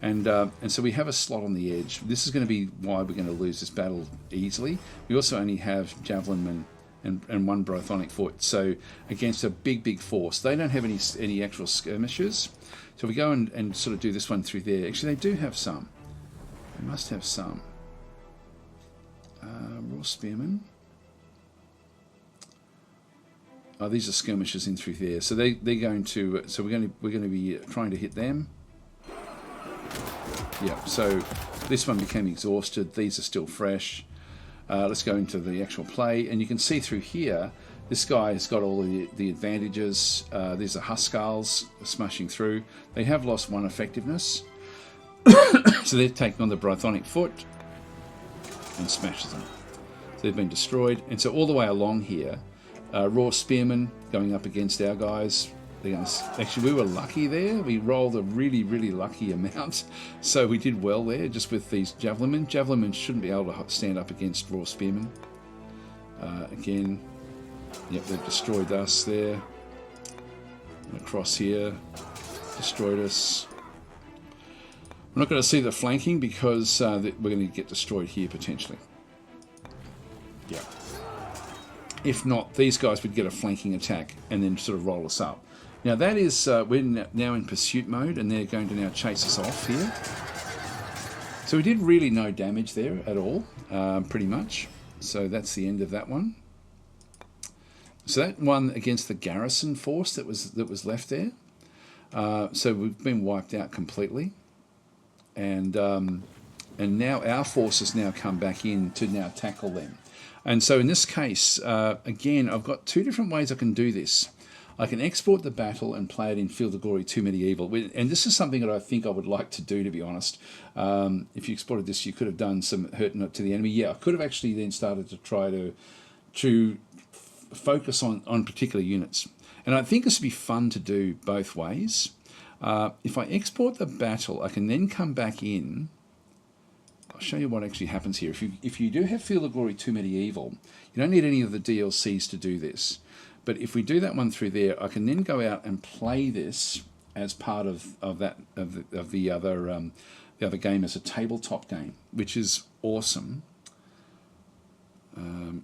And so we have a slot on the edge. This is going to be why we're going to lose this battle easily. We also only have javelinmen and 1 Brythonic foot. So against a big force, they don't have any actual skirmishers. So if we go and sort of do this one through there. Actually, they do have some. They must have some. Raw spearmen. Oh, these are skirmishers in through there. So they're going to. So we're going to be trying to hit them. Yeah. So this one became exhausted. These are still fresh. Let's go into the actual play, and you can see through here. This guy has got all the advantages. These are Huskarls smashing through. They have lost 1 effectiveness, so they're taking on the Brythonic foot and smashes them. So they've been destroyed, and so all the way along here. Raw spearmen going up against our guys. Actually, we were lucky there. We rolled a really lucky amount, so we did well there just with these javelinmen. Javelinmen shouldn't be able to stand up against raw spearmen. Again, yep, they've destroyed us there. And across here, destroyed us. We're not going to see the flanking because we're going to get destroyed here potentially. Yeah. If not, these guys would get a flanking attack and then sort of roll us up. Now that is, we're now in pursuit mode and they're going to now chase us off here. So we did really no damage there at all, pretty much. So that's the end of that one. So that one against the garrison force that was left there. So we've been wiped out completely. And now our forces now come back in to now tackle them. And so in this case, again, I've got 2 different ways I can do this. I can export the battle and play it in Field of Glory 2 Medieval. And this is something that I think I would like to do, to be honest. If you exported this, you could have done some hurt to the enemy. Yeah, I could have actually then started to try to focus on particular units. And I think this would be fun to do both ways. If I export the battle, I can then come back in. I'll show you what actually happens here. If you do have Field of Glory 2 Medieval, you don't need any of the DLCs to do this. But if we do that one through there, I can then go out and play this as part of the other game as a tabletop game, which is awesome. And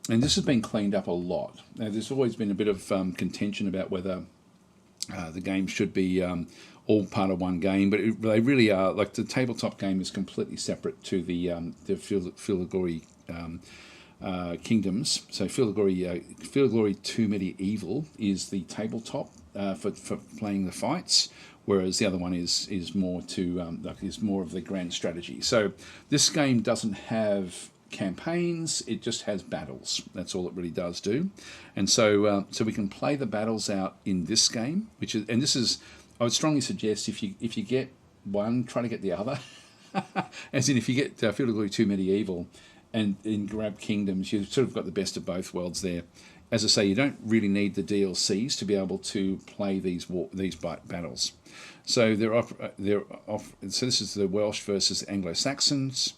this has been cleaned up a lot. Now, there's always been a bit of contention about whether the game should be all part of one game, but they really are. Like, the tabletop game is completely separate to the Field of Glory kingdoms. So Field of Glory 2 Medieval is the tabletop for playing the fights, whereas the other one is more is more of the grand strategy. So this game doesn't have campaigns, it just has battles. That's all it really does do. And so we can play the battles out in this game, I would strongly suggest if you get one, try to get the other. As in, if you get Field of Glory 2 Medieval and grab Kingdoms, you've sort of got the best of both worlds there. As I say, you don't really need the DLCs to be able to play these battles. So so this is the Welsh versus Anglo-Saxons.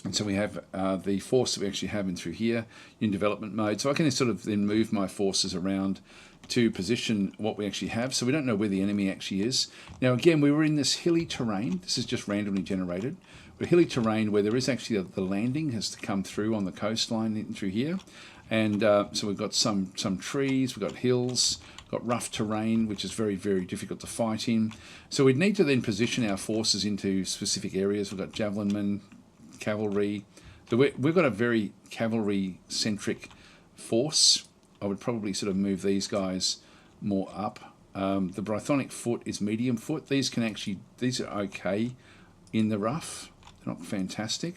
And so we have the force that we actually have in through here in development mode. So I can sort of then move my forces around to position what we actually have. So we don't know where the enemy actually is. Now again, we were in this hilly terrain. This is just randomly generated. We're hilly terrain where there is actually the landing has to come through on the coastline in through here. And so we've got some trees, we've got hills, got rough terrain, which is very, very difficult to fight in. So we'd need to then position our forces into specific areas. We've got javelinmen, cavalry. So we've got a very cavalry-centric force. I would probably sort of move these guys more up. The Brythonic foot is medium foot. These are okay in the rough. They're not fantastic,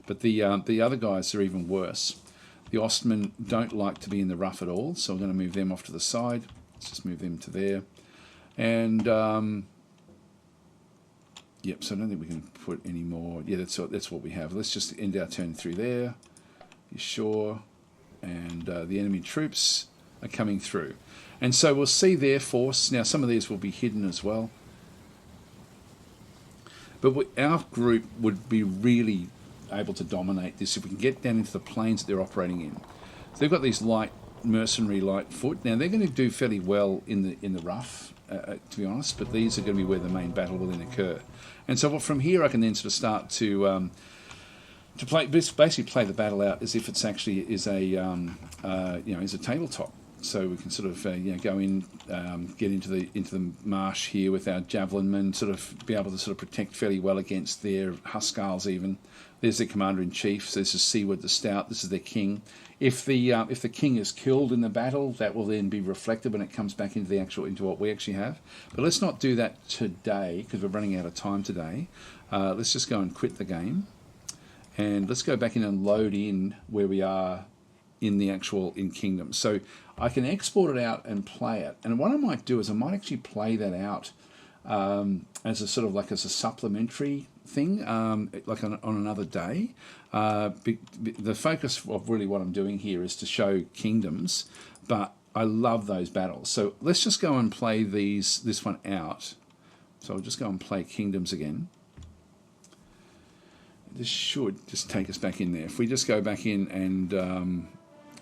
but the other guys are even worse. The Ostmen don't like to be in the rough at all, so I'm going to move them off to the side. Let's just move them to there. And yep, so I don't think we can put any more. Yeah, that's what we have. Let's just end our turn through there. You sure? And the enemy troops are coming through. And so we'll see their force. Now, some of these will be hidden as well. But our group would be really able to dominate this if we can get down into the plains that they're operating in. So they've got these mercenary light foot. Now, they're going to do fairly well in the rough, to be honest, but these are going to be where the main battle will then occur. And so from here, I can then sort of start to basically play the battle out as if it's actually is a tabletop. So we can sort of go in, get into the marsh here with our javelinmen, sort of be able to sort of protect fairly well against their huskarls even. There's their commander-in-chief. So this is Siward the Stout. This is their king. If the king is killed in the battle, that will then be reflected when it comes back into what we actually have. But let's not do that today because we're running out of time today. Let's just go and quit the game, and let's go back in and load in where we are in Kingdom. So I can export it out and play it. And what I might do is I might actually play that out as a sort of like as a supplementary thing, like on another day. The focus of really what I'm doing here is to show kingdoms, but I love those battles. So let's just go and play this one out. So I'll just go and play kingdoms again. This should just take us back in there. If we just go back in and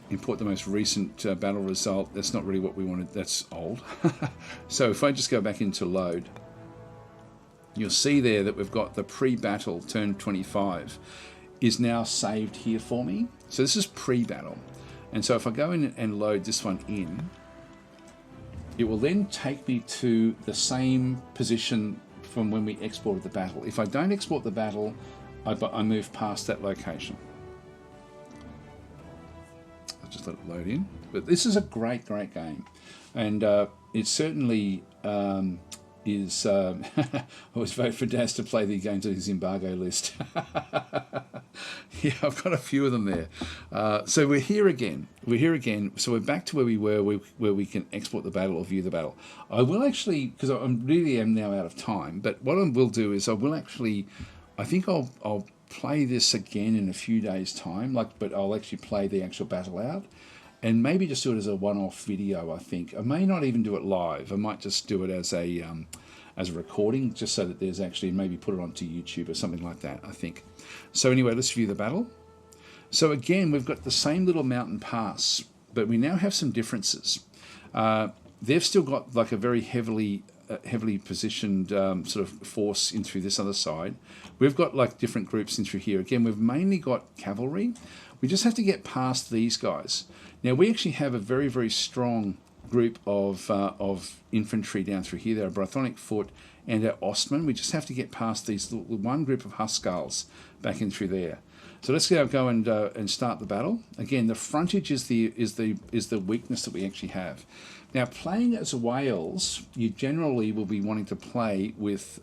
import the most recent battle result, that's not really what we wanted. That's old. So if I just go back into load, you'll see there that we've got the pre-battle turn 25 is now saved here for me. So this is pre-battle. And so if I go in and load this one in, it will then take me to the same position from when we exported the battle. If I don't export the battle, I move past that location. I'll just let it load in. But this is a great, great game. And it certainly is... I always vote for Daz to play the games on his embargo list. Yeah, I've got a few of them there. So we're here again. So we're back to where we were, where we can export the battle or view the battle. I will actually, because I really am now out of time, but what I will do is I will actually... I think I'll play this again in a few days' time, but I'll actually play the actual battle out, and maybe just do it as a one-off video. I think I may not even do it live. I might just do it as a recording, just so that there's actually maybe put it onto YouTube or something like that. I think. So anyway, let's view the battle. So again, we've got the same little mountain pass, but we now have some differences. They've still got like a very heavily positioned sort of force in through this other side. We've got like different groups in through here. Again, we've mainly got cavalry. We just have to get past these guys. Now we actually have a very, very strong group of infantry down through here. They're a Brythonic foot and our Ostmen. We just have to get past these one group of huskarls back in through there. So let's go and start the battle. Again, the frontage is the weakness that we actually have. Now, playing as Wales, you generally will be wanting to play with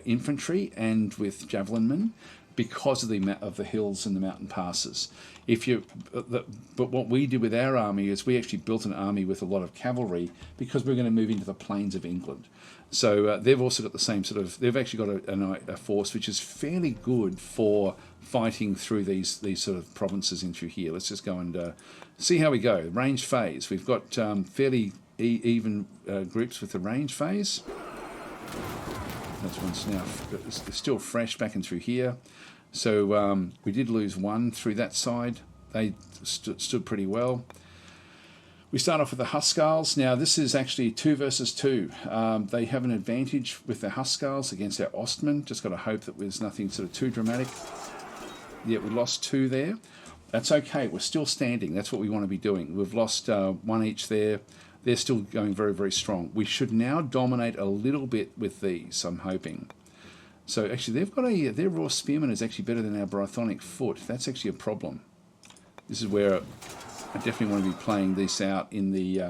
infantry and with javelinmen because of the hills and the mountain passes. But what we did with our army is we actually built an army with a lot of cavalry because we're going to move into the plains of England. So they've also got the same sort of... They've actually got a force which is fairly good for fighting through these sort of provinces in through here. Let's just go and see how we go. Range phase. We've got fairly even groups with the range phase. That one's now still fresh back in through here. So we did lose one through that side. They stood pretty well. We start off with the Huskarls. Now this is actually 2 versus 2. They have an advantage with the Huskarls against our Ostmen. Just got to hope that there's nothing sort of too dramatic. Yeah, we lost 2 there. That's okay. We're still standing. That's what we want to be doing. We've lost 1 each there. They're still going very, very strong. We should now dominate a little bit with these, I'm hoping. So actually, they've got their raw spearman is actually better than our Brythonic foot. That's actually a problem. This is where I definitely want to be playing this out in the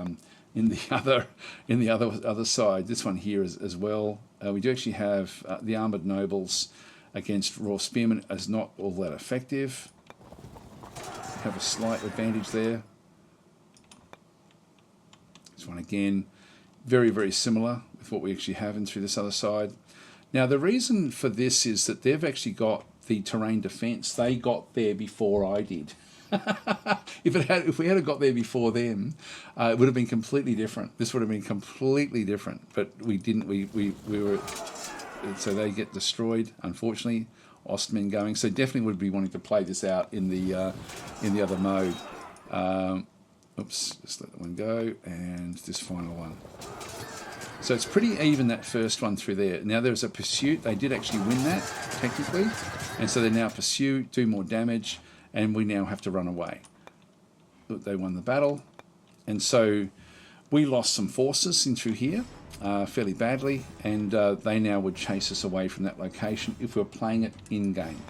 other side. This one here as well. We do actually have the armoured nobles against raw spearmen is not all that effective. Have a slight advantage there. This one again, very, very similar with what we actually have in through this other side. Now the reason for this is that they've actually got the terrain defence. They got there before I did. If we had got there before them, it would have been completely different. This would have been completely different, but we didn't. We were, so they get destroyed, unfortunately. Ostmen going, so definitely would be wanting to play this out in the other mode. Oops, just let that one go, and this final one. So it's pretty even, that first one through there. Now there's a pursuit. They did actually win that, technically. And so they now pursue, do more damage, and we now have to run away. Look, they won the battle. And so we lost some forces in through here fairly badly, and they now would chase us away from that location if we were playing it in-game.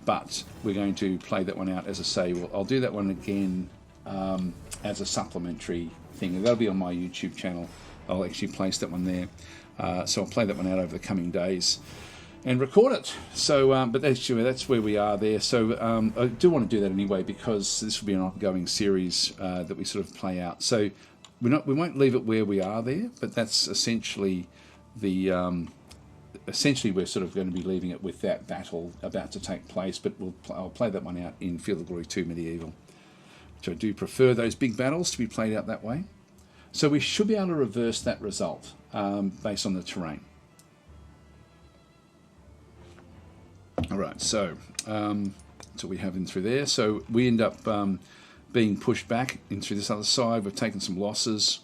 But we're going to play that one out, as I say. Well, I'll do that one again as a supplementary thing. That'll be on my YouTube channel. I'll actually place that one there. So I'll play that one out over the coming days and record it. So, but that's where we are there. So I do want to do that anyway, because this will be an ongoing series that we sort of play out. So we won't leave it where we are there, but that's essentially the essentially we're sort of going to be leaving it with that battle about to take place. But I'll play that one out in Field of Glory 2 Medieval, which I do prefer those big battles to be played out that way. So we should be able to reverse that result based on the terrain. All right, so that's what we have in through there. So we end up being pushed back in through this other side. We've taken some losses.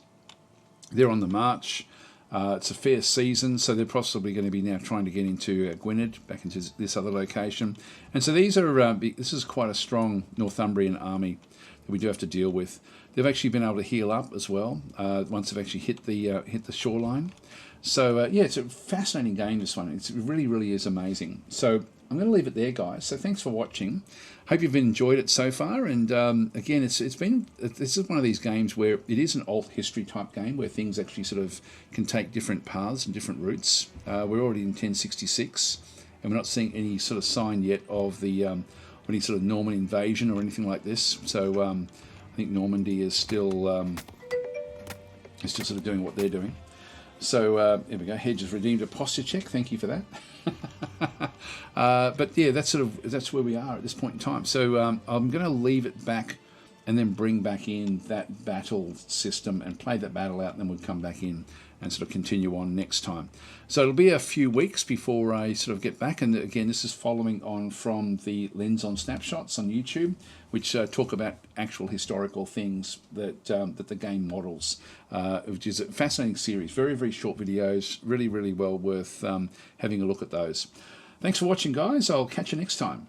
They're on the march. It's a fair season, so they're possibly going to be now trying to get into Gwynedd, back into this other location. And so these are this is quite a strong Northumbrian army that we do have to deal with. They've actually been able to heal up as well once they've actually hit the shoreline. So yeah, it's a fascinating game, this one. It really, really is amazing. So I'm going to leave it there, guys. So thanks for watching. Hope you've enjoyed it so far. And again, this is one of these games where it is an alt history type game where things actually sort of can take different paths and different routes. We're already in 1066, and we're not seeing any sort of sign yet of the any sort of Norman invasion or anything like this. So I think Normandy is still sort of doing what they're doing. So here we go. Hedge has redeemed a posture check. Thank you for that. But yeah, that's where we are at this point in time. So I'm going to leave it back and then bring back in that battle system and play that battle out, and then we'll come back in and sort of continue on next time. So it'll be a few weeks before I sort of get back. And again, this is following on from the Lens on Snapshots on YouTube, which talk about actual historical things that the game models, which is a fascinating series. Very, very short videos, really, really well worth having a look at those. Thanks for watching, guys. I'll catch you next time.